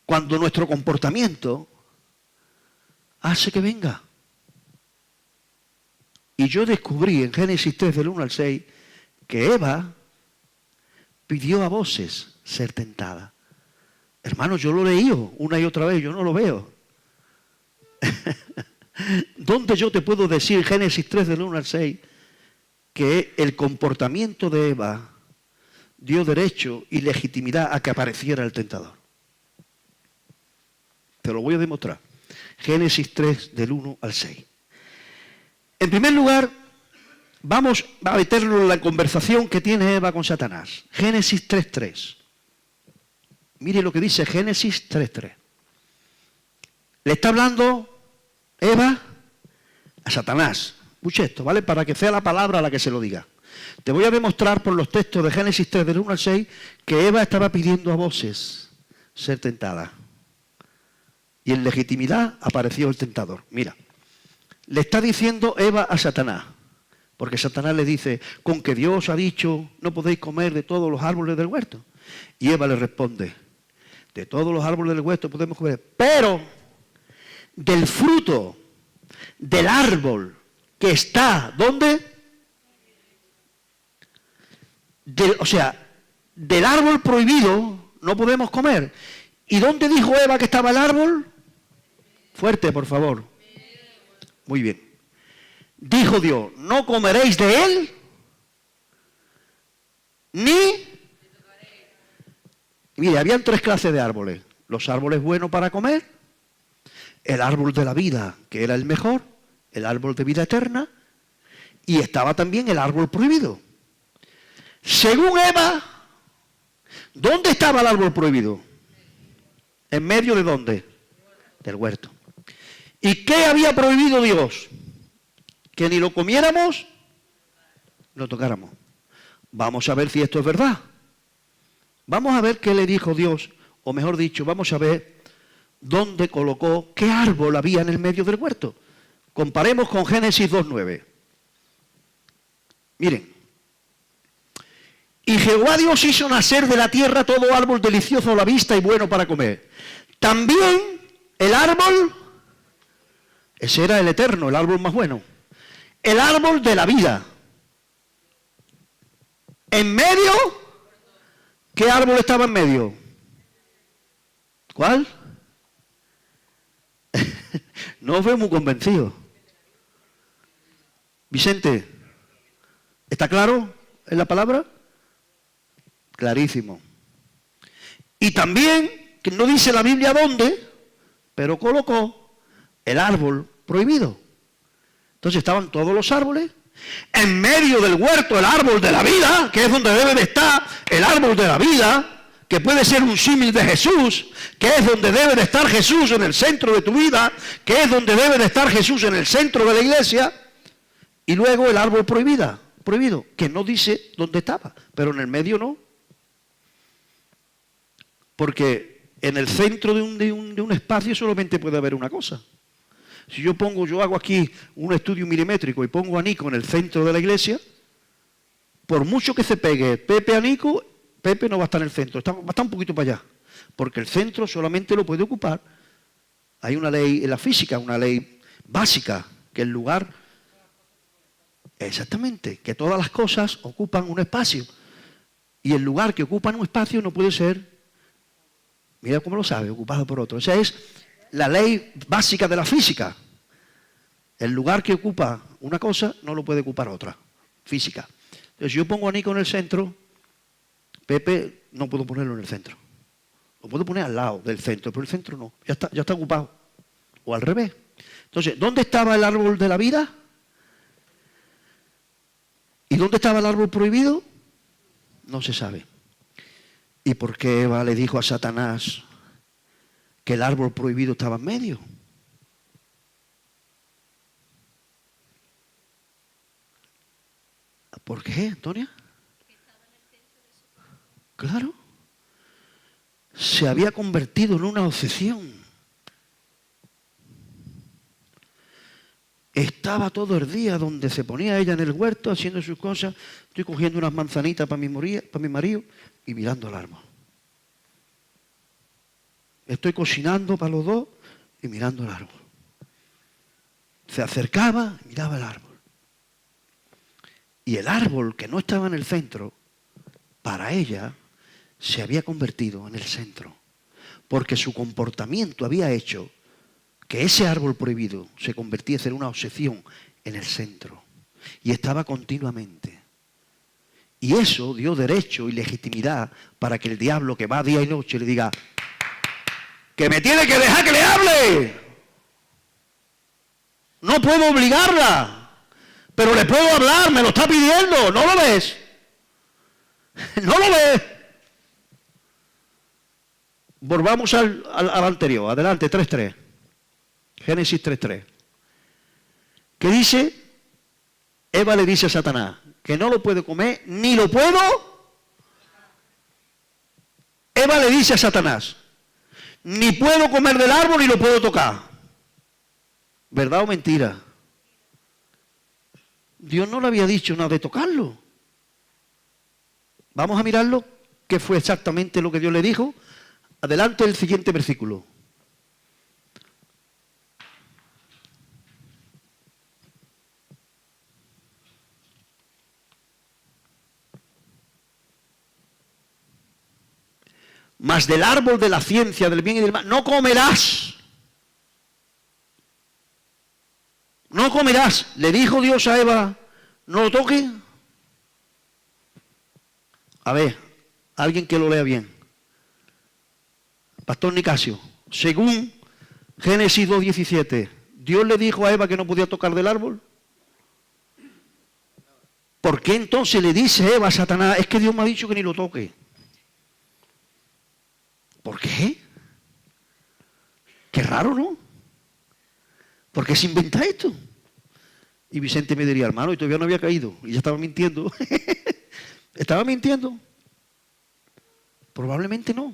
cuando nuestro comportamiento hace que venga. Y yo descubrí en Génesis 3 del 1 al 6 que Eva pidió a voces ser tentada. Hermano, yo lo he leído una y otra vez, yo no lo veo. ¿Dónde yo te puedo decir, Génesis 3 del 1 al 6, que el comportamiento de Eva dio derecho y legitimidad a que apareciera el tentador? Te lo voy a demostrar. Génesis 3 del 1 al 6. En primer lugar, vamos a meternos en la conversación que tiene Eva con Satanás. Génesis 3:3. Mire lo que dice Génesis 3:3. Le está hablando Eva a Satanás. Escuche esto, ¿vale? Para que sea la palabra a la que se lo diga. Te voy a demostrar por los textos de Génesis 3 del 1 al 6 que Eva estaba pidiendo a voces ser tentada. Y en legitimidad apareció el tentador. Mira, le está diciendo Eva a Satanás, porque Satanás le dice, con que Dios ha dicho, no podéis comer de todos los árboles del huerto. Y Eva le responde, de todos los árboles del huerto podemos comer, pero del fruto del árbol que está, ¿dónde? Del árbol prohibido no podemos comer. ¿Y dónde dijo Eva que estaba el árbol? Fuerte, por favor. Muy bien. Dijo Dios, no comeréis de él, ni... Mire, habían 3 clases de árboles. Los árboles buenos para comer, el árbol de la vida, que era el mejor, el árbol de vida eterna, y estaba también el árbol prohibido. Según Eva, ¿dónde estaba el árbol prohibido? ¿En medio de dónde? Del huerto. ¿Y qué había prohibido Dios? Que ni lo comiéramos, ni lo tocáramos. Vamos a ver si esto es verdad. Vamos a ver qué le dijo Dios, o mejor dicho, vamos a ver dónde colocó, qué árbol había en el medio del huerto. Comparemos con Génesis 2:9. Miren. Y Jehová Dios hizo nacer de la tierra todo árbol delicioso a la vista y bueno para comer. También el árbol, ese era el eterno, el árbol más bueno. el árbol de la vida. En medio, ¿qué árbol estaba en medio? ¿Cuál? No os veo muy convencido. Vicente, ¿está claro en la palabra? Clarísimo. Y también, que no dice la Biblia dónde, pero colocó el árbol prohibido. Entonces estaban todos los árboles. En medio del huerto, el árbol de la vida, que es donde debe de estar el árbol de la vida, que puede ser un símil de Jesús, que es donde debe de estar Jesús en el centro de tu vida, que es donde debe de estar Jesús en el centro de la iglesia, y luego el árbol prohibido, que no dice dónde estaba, pero en el medio no. Porque en el centro de un espacio solamente puede haber una cosa. Si yo hago aquí un estudio milimétrico y pongo a Nico en el centro de la iglesia, por mucho que se pegue Pepe a Nico, Pepe no va a estar en el centro, va a estar un poquito para allá, porque el centro solamente lo puede ocupar. Hay una ley en la física, una ley básica, que el lugar, exactamente, que todas las cosas ocupan un espacio, y el lugar que ocupa un espacio no puede ser, mira cómo lo sabe, ocupado por otro. Esa es la ley básica de la física. El lugar que ocupa una cosa no lo puede ocupar otra, física. Entonces, si yo pongo a Nico en el centro, Pepe no puedo ponerlo en el centro. Lo puedo poner al lado del centro, pero el centro no, ya está ocupado. O al revés. Entonces, ¿dónde estaba el árbol de la vida? ¿Y dónde estaba el árbol prohibido? No se sabe. ¿Y por qué Eva le dijo a Satanás que el árbol prohibido estaba en medio? ¿Por qué, Antonia? Claro. Se había convertido en una obsesión. Estaba todo el día donde se ponía ella en el huerto haciendo sus cosas. Estoy cogiendo unas manzanitas para mi marido y mirando al árbol. Estoy cocinando para los dos y mirando el árbol. Se acercaba y miraba el árbol. Y el árbol que no estaba en el centro, para ella, se había convertido en el centro. Porque su comportamiento había hecho que ese árbol prohibido se convirtiese en una obsesión en el centro. Y estaba continuamente. Y eso dio derecho y legitimidad para que el diablo, que va día y noche, le diga: que me tiene que dejar que le hable. No puedo obligarla, pero le puedo hablar, me lo está pidiendo. ¿No lo ves? ¿No lo ves? Volvamos al anterior. Adelante, 3.3. Génesis 3.3. ¿Qué dice? Eva le dice a Satanás que no lo puede comer, ni lo puedo. Eva le dice a Satanás: ni puedo comer del árbol ni lo puedo tocar. ¿Verdad o mentira? Dios no le había dicho nada de tocarlo. Vamos a mirarlo, qué fue exactamente lo que Dios le dijo. Adelante el siguiente versículo. Mas del árbol de la ciencia del bien y del mal no comerás. No comerás. Le dijo Dios a Eva: no lo toque. A ver, alguien que lo lea bien. Pastor Nicasio, según Génesis 2.17, ¿Dios le dijo a Eva que no podía tocar del árbol? ¿Por qué entonces le dice Eva a Satanás: es que Dios me ha dicho que ni lo toque? ¿Por qué? Qué raro, ¿no? ¿Por qué se inventa esto? Y Vicente me diría: hermano, y todavía no había caído, y ya estaba mintiendo. ¿Estaba mintiendo? Probablemente no.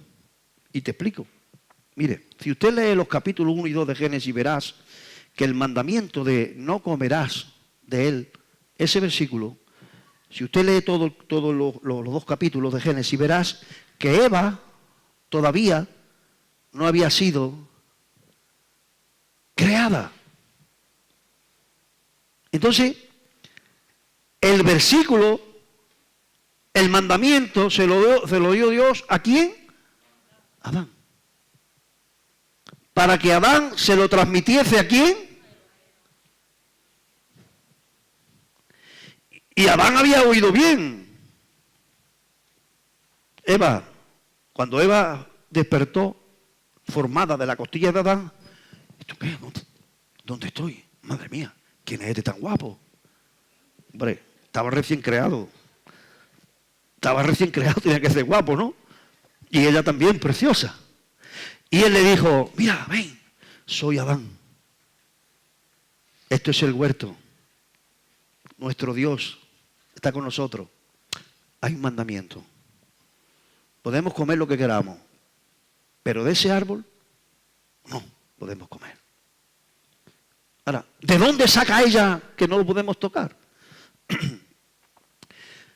Y te explico. Mire, si usted lee los capítulos 1 y 2 de Génesis, verás que el mandamiento de no comerás de él, ese versículo, si usted lee todos los dos capítulos de Génesis, verás que Eva todavía no había sido creada. Entonces, el versículo, el mandamiento, se lo dio Dios ¿a quién? A Adán. Para que Adán se lo transmitiese ¿a quién? Y Adán había oído bien. Eva, cuando Eva despertó, formada de la costilla de Adán, ¿esto qué? ¿Dónde estoy? Madre mía, ¿quién es este tan guapo? Hombre, estaba recién creado. Estaba recién creado, tenía que ser guapo, ¿no? Y ella también, preciosa. Y él le dijo, mira, ven, soy Adán. Esto es el huerto. Nuestro Dios está con nosotros. Hay un mandamiento. Podemos comer lo que queramos, pero de ese árbol no podemos comer. Ahora, ¿de dónde saca ella que no lo podemos tocar?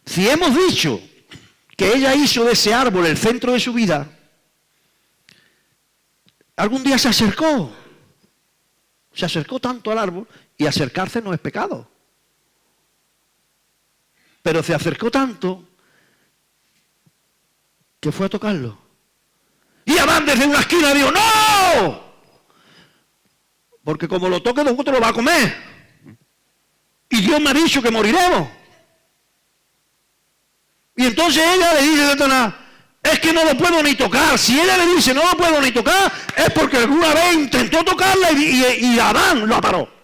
Si hemos dicho que ella hizo de ese árbol el centro de su vida, algún día se acercó tanto al árbol, y acercarse no es pecado. Pero se acercó tanto que fue a tocarlo. Y Adán desde una esquina dijo, ¡no! Porque como lo toque, nosotros lo va a comer. Y Dios me ha dicho que moriremos. Y entonces ella le dice a Satanás, es que no lo puedo ni tocar. Si ella le dice, no lo puedo ni tocar, es porque alguna vez intentó tocarla y Adán lo paró.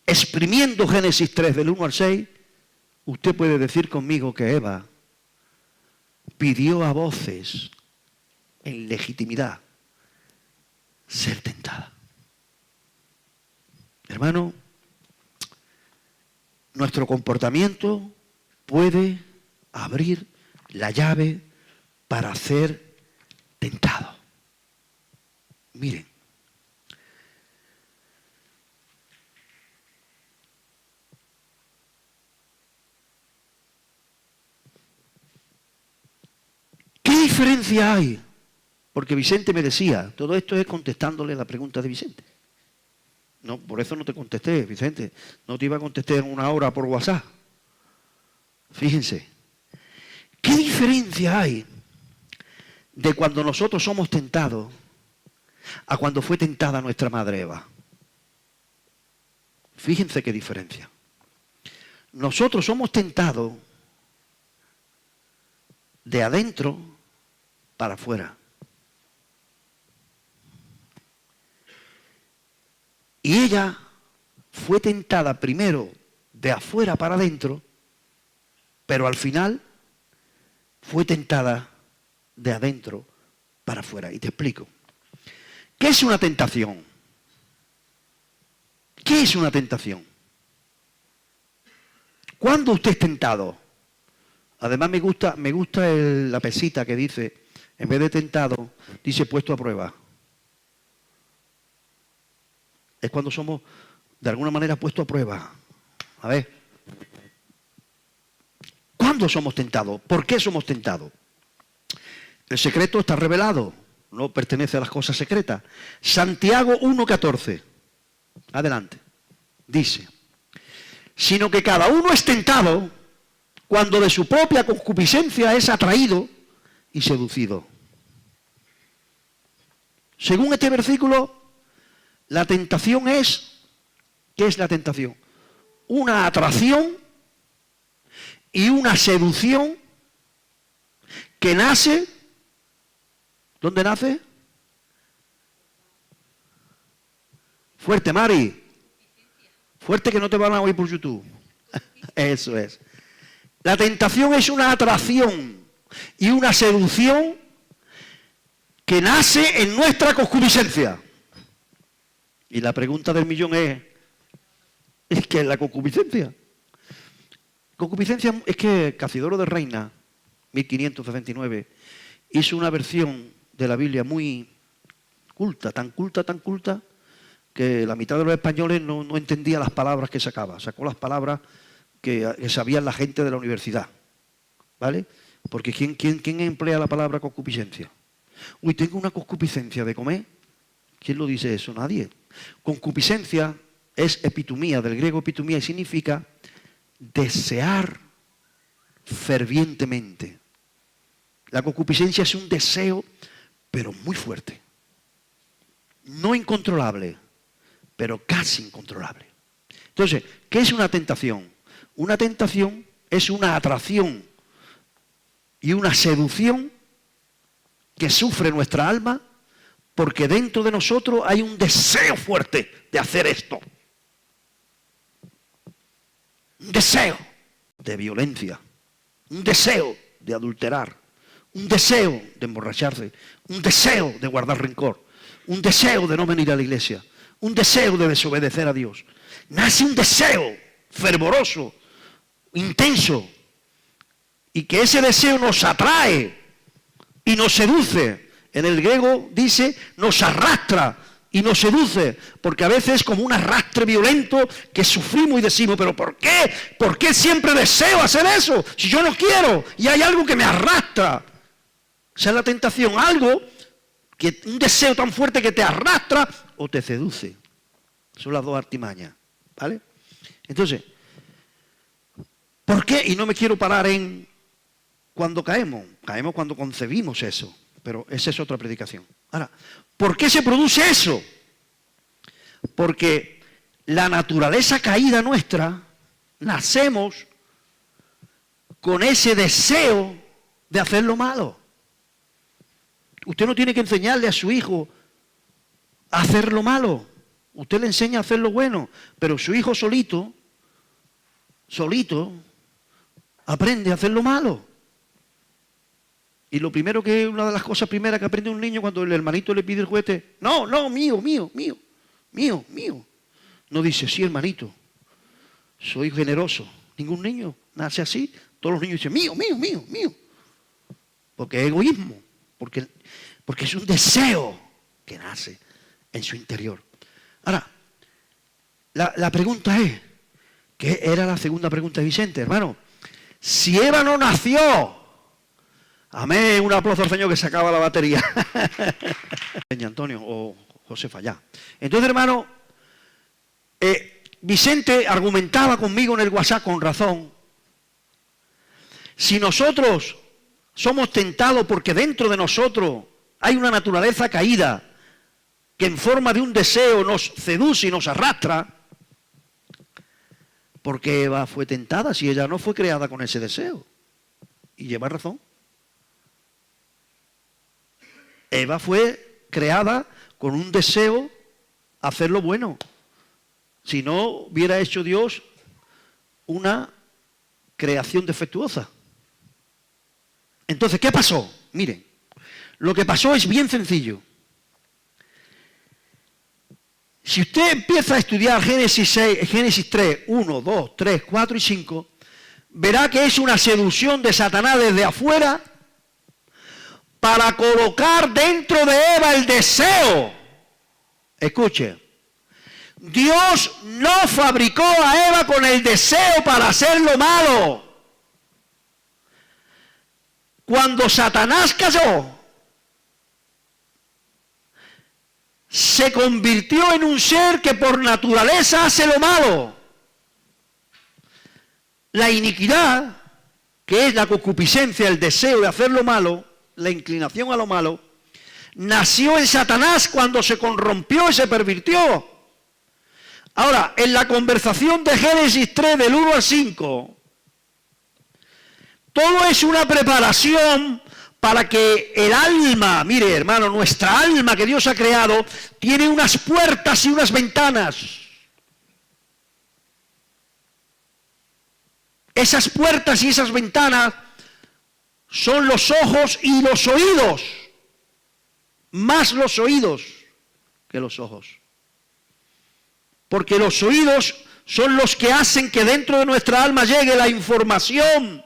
Exprimiendo Génesis 3 del 1 al 6, usted puede decir conmigo que Eva pidió a voces, en legitimidad, ser tentada. Hermano, nuestro comportamiento puede abrir la llave para ser tentado. Miren, ¿qué diferencia hay? Porque Vicente me decía, todo esto es contestándole la pregunta de Vicente. No, por eso no te contesté, Vicente. No te iba a contestar en una hora por WhatsApp. Fíjense, ¿qué diferencia hay de cuando nosotros somos tentados a cuando fue tentada nuestra madre Eva? Fíjense qué diferencia. Nosotros somos tentados de adentro para afuera. Y ella fue tentada primero de afuera para adentro, pero al final fue tentada de adentro para afuera. Y te explico. ¿Qué es una tentación? ¿Qué es una tentación? ¿Cuándo usted es tentado? Además me gusta la pesita que dice, en vez de tentado, dice puesto a prueba. Es cuando somos, de alguna manera, puestos a prueba. A ver. ¿Cuándo somos tentados? ¿Por qué somos tentados? El secreto está revelado. No pertenece a las cosas secretas. Santiago 1:14. Adelante. Dice, sino que cada uno es tentado cuando de su propia concupiscencia es atraído y seducido. Según este versículo, la tentación es, ¿qué es la tentación? Una atracción y una seducción que nace, ¿dónde nace? Fuerte, Mari. Fuerte que no te van a oír por YouTube. Eso es. La tentación es una atracción y una seducción que nace en nuestra concupiscencia. Y la pregunta del millón es ¿qué es la concupiscencia? Concupiscencia es que Casidoro de Reina, 1569, hizo una versión de la Biblia muy culta, que la mitad de los españoles no entendía las palabras que sacaba. Sacó las palabras que sabían la gente de la universidad. ¿Vale? Porque ¿quién emplea la palabra concupiscencia? Uy, tengo una concupiscencia de comer. ¿Quién lo dice eso? Nadie. Concupiscencia es epitumía, del griego epitumía, y significa desear fervientemente. La concupiscencia es un deseo, pero muy fuerte. No incontrolable, pero casi incontrolable. Entonces, ¿qué es una tentación? Una tentación es una atracción y una seducción que sufre nuestra alma porque dentro de nosotros hay un deseo fuerte de hacer esto. Un deseo de violencia, un deseo de adulterar, un deseo de emborracharse, un deseo de guardar rencor, un deseo de no venir a la iglesia, un deseo de desobedecer a Dios. Nace un deseo fervoroso, intenso, y que ese deseo nos atrae y nos seduce. En el griego dice, nos arrastra y nos seduce, porque a veces es como un arrastre violento que sufrimos y decimos, pero ¿por qué? ¿Por qué siempre deseo hacer eso? Si yo no quiero y hay algo que me arrastra. Esa es la tentación, algo, un deseo tan fuerte que te arrastra o te seduce. Son las dos artimañas, ¿vale? Entonces, ¿por qué? Y no me quiero parar en cuando caemos. Caemos cuando concebimos eso, pero esa es otra predicación. Ahora, ¿por qué se produce eso? Porque la naturaleza caída nuestra, nacemos con ese deseo de hacer lo malo. Usted no tiene que enseñarle a su hijo a hacer lo malo. Usted le enseña a hacer lo bueno, pero su hijo solito, aprende a hacer lo malo. Y lo primero una de las cosas primeras que aprende un niño cuando el hermanito le pide el juguete, no, mío. No dice, sí, hermanito, soy generoso. Ningún niño nace así. Todos los niños dicen, mío. Porque es egoísmo, porque es un deseo que nace en su interior. Ahora, la pregunta es, que era la segunda pregunta de Vicente, hermano, si Eva no nació, amén, un aplauso al Señor que se acaba la batería. Antonio o José Fallá. Entonces, hermano, Vicente argumentaba conmigo en el WhatsApp con razón. Si nosotros somos tentados porque dentro de nosotros hay una naturaleza caída que en forma de un deseo nos seduce y nos arrastra, ¿por qué Eva fue tentada si ella no fue creada con ese deseo? Y lleva razón. Eva fue creada con un deseo a hacer lo bueno. Si no, hubiera hecho Dios una creación defectuosa. Entonces, ¿qué pasó? Miren, lo que pasó es bien sencillo. Si usted empieza a estudiar Génesis 3, 1, 2, 3, 4 y 5, verá que es una seducción de Satanás desde afuera para colocar dentro de Eva el deseo. Escuche, Dios no fabricó a Eva con el deseo para hacer lo malo. Cuando Satanás cayó, se convirtió en un ser que por naturaleza hace lo malo. La iniquidad, que es la concupiscencia, el deseo de hacer lo malo, la inclinación a lo malo, nació en Satanás cuando se corrompió y se pervirtió. Ahora, en la conversación de Génesis 3, del 1 al 5, todo es una preparación para que el alma, mire hermano, nuestra alma que Dios ha creado, tiene unas puertas y unas ventanas. Esas puertas y esas ventanas son los ojos y los oídos, más los oídos que los ojos. Porque los oídos son los que hacen que dentro de nuestra alma llegue la información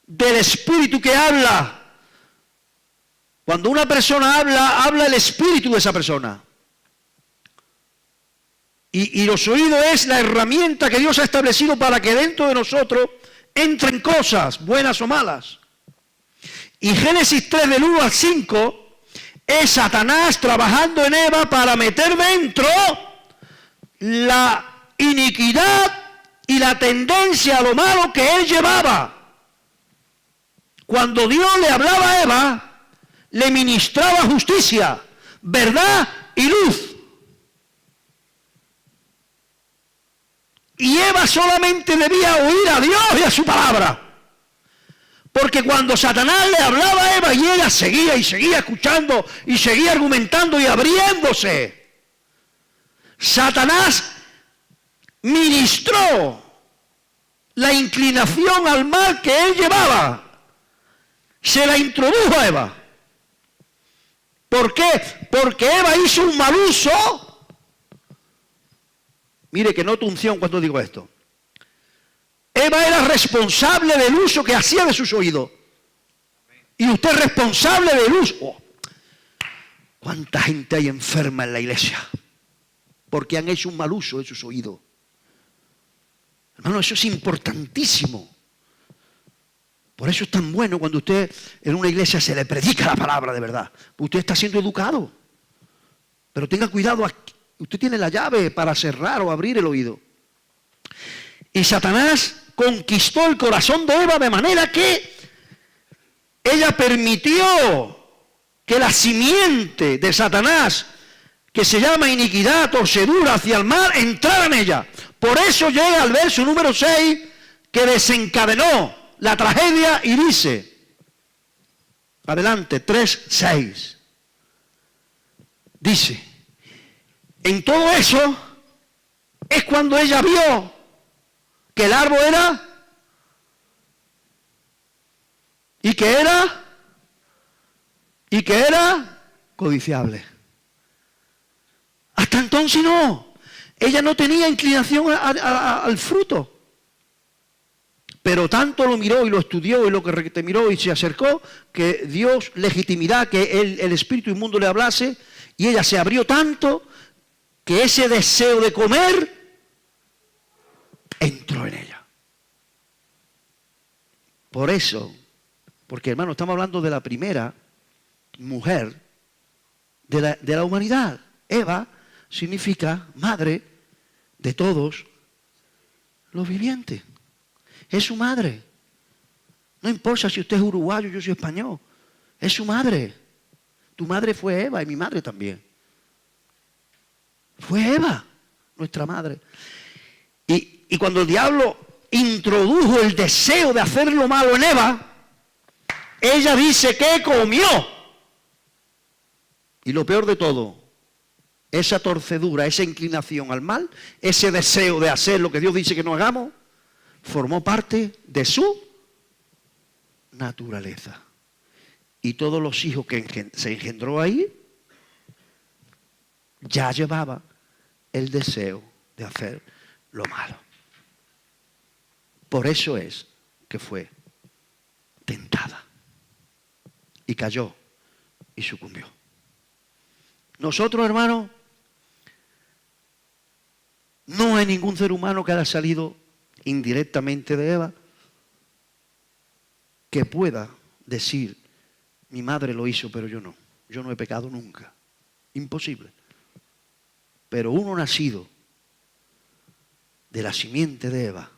del Espíritu que habla. Cuando una persona habla el Espíritu de esa persona. Y los oídos es la herramienta que Dios ha establecido para que dentro de nosotros entren cosas, buenas o malas. Y Génesis 3, del 1 al 5, es Satanás trabajando en Eva para meter dentro la iniquidad y la tendencia a lo malo que él llevaba. Cuando Dios le hablaba a Eva, le ministraba justicia, verdad y luz. Y Eva solamente debía oír a Dios y a su palabra. Porque cuando Satanás le hablaba a Eva y ella seguía y seguía escuchando y seguía argumentando y abriéndose, Satanás ministró la inclinación al mal que él llevaba. Se la introdujo a Eva. ¿Por qué? Porque Eva hizo un mal uso. Mire que noto unción cuando digo esto. Eva era responsable del uso que hacía de sus oídos. Y usted es responsable del uso. Oh, ¿cuánta gente hay enferma en la iglesia? Porque han hecho un mal uso de sus oídos. Hermano, eso es importantísimo. Por eso es tan bueno cuando usted en una iglesia se le predica la palabra de verdad. Usted está siendo educado. Pero tenga cuidado, usted tiene la llave para cerrar o abrir el oído. Y Satanás conquistó el corazón de Eva de manera que ella permitió que la simiente de Satanás, que se llama iniquidad, torcedura hacia el mal, entrara en ella. Por eso llega al verso número 6 que desencadenó la tragedia y dice, adelante, 3:6, dice, en todo eso es cuando ella vio que el árbol era y que era codiciable. Hasta entonces no, ella no tenía inclinación al fruto. Pero tanto lo miró y lo estudió y lo que te miró y se acercó, que dio legitimidad que el espíritu inmundo le hablase, y ella se abrió tanto que ese deseo de comer entró en ella. Por eso, porque hermano, estamos hablando de la primera mujer de la humanidad. Eva significa madre de todos los vivientes. Es su madre. No importa si usted es uruguayo, yo soy español. Es su madre. Tu madre fue Eva y mi madre también. Fue Eva, nuestra madre. Y cuando el diablo introdujo el deseo de hacer lo malo en Eva, ella dice que comió. Y lo peor de todo, esa torcedura, esa inclinación al mal, ese deseo de hacer lo que Dios dice que no hagamos, formó parte de su naturaleza. Y todos los hijos que se engendró ahí, ya llevaba el deseo de hacer lo malo. Por eso es que fue tentada. Y cayó y sucumbió. Nosotros, hermanos, no hay ningún ser humano que haya salido indirectamente de Eva que pueda decir, mi madre lo hizo, pero yo no he pecado nunca. Imposible. Pero uno nacido de la simiente de Eva,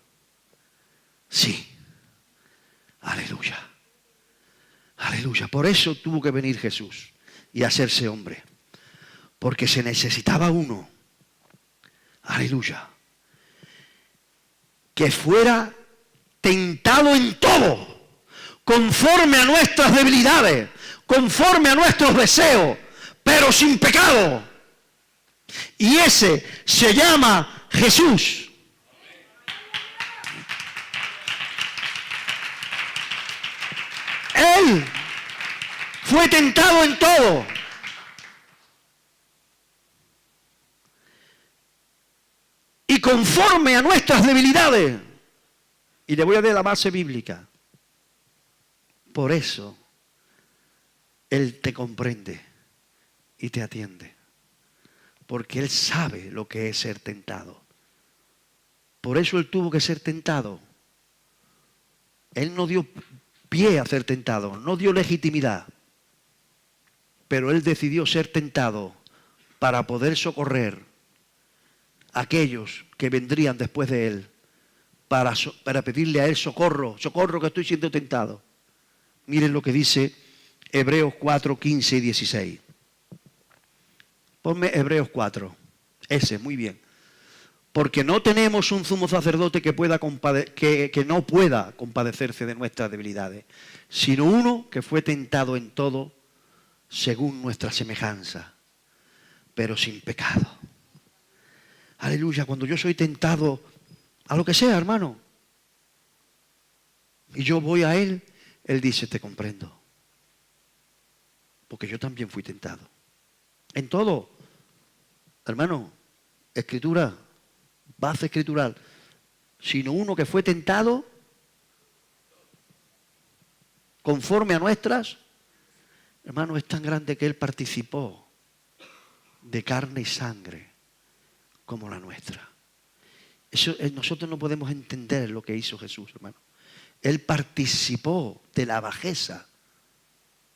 sí. Aleluya. Aleluya. Por eso tuvo que venir Jesús y hacerse hombre. Porque se necesitaba uno. Aleluya. Que fuera tentado en todo, conforme a nuestras debilidades, conforme a nuestros deseos, pero sin pecado. Y ese se llama Jesús. Él fue tentado en todo. Y conforme a nuestras debilidades. Y le voy a dar la base bíblica. Por eso, Él te comprende y te atiende. Porque Él sabe lo que es ser tentado. Por eso Él tuvo que ser tentado. Él no dio pie a ser tentado, no dio legitimidad. Pero Él decidió ser tentado para poder socorrer aquellos que vendrían después de él para pedirle a él socorro, socorro que estoy siendo tentado. Miren lo que dice Hebreos 4, 15 y 16. Ponme Hebreos 4, ese, muy bien. Porque no tenemos un sumo sacerdote que no pueda compadecerse de nuestras debilidades, sino uno que fue tentado en todo según nuestra semejanza, pero sin pecado. Aleluya, cuando yo soy tentado a lo que sea, hermano, y yo voy a Él, Él dice, te comprendo. Porque yo también fui tentado. En todo, hermano, escritura, base escritural, sino uno que fue tentado conforme a nuestras, hermano, es tan grande que Él participó de carne y sangre como la nuestra. Eso, nosotros no podemos entender lo que hizo Jesús, hermano. Él participó de la bajeza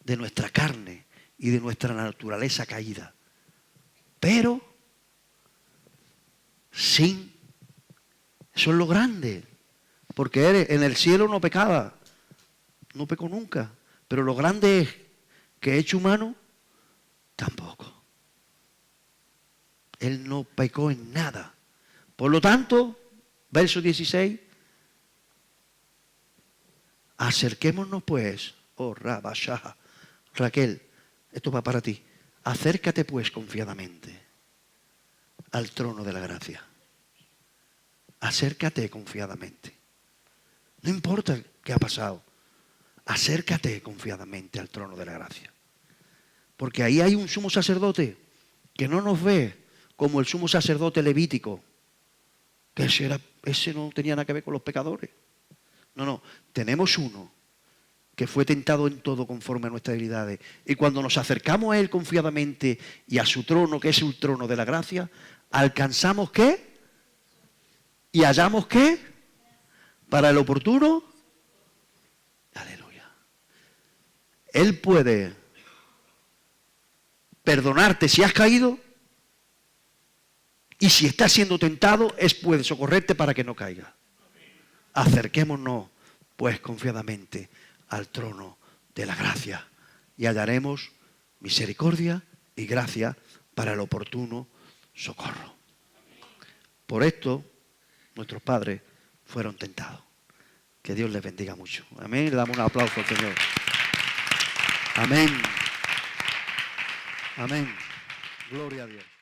de nuestra carne y de nuestra naturaleza caída. Pero sin, eso es lo grande, porque Él en el cielo no pecaba, no pecó nunca, pero lo grande es que hecho humano, tampoco. Él no pecó en nada. Por lo tanto, verso 16, acerquémonos pues, oh Rabashah, Raquel, esto va para ti, acércate pues confiadamente al trono de la gracia. Acércate confiadamente. No importa qué ha pasado, acércate confiadamente al trono de la gracia. Porque ahí hay un sumo sacerdote que no nos ve como el sumo sacerdote levítico, que ese no tenía nada que ver con los pecadores. No, tenemos uno que fue tentado en todo conforme a nuestras debilidades. Y cuando nos acercamos a Él confiadamente y a su trono, que es el trono de la gracia, alcanzamos ¿qué? Y hallamos ¿qué? Para el oportuno. Aleluya. Él puede perdonarte si has caído, y si estás siendo tentado, puede socorrerte para que no caigas. Acerquémonos pues confiadamente al trono de la gracia y hallaremos misericordia y gracia para el oportuno socorro. Por esto nuestros padres fueron tentados. Que Dios les bendiga mucho. Amén. Le damos un aplauso al Señor. Amén. Amén. Gloria a Dios.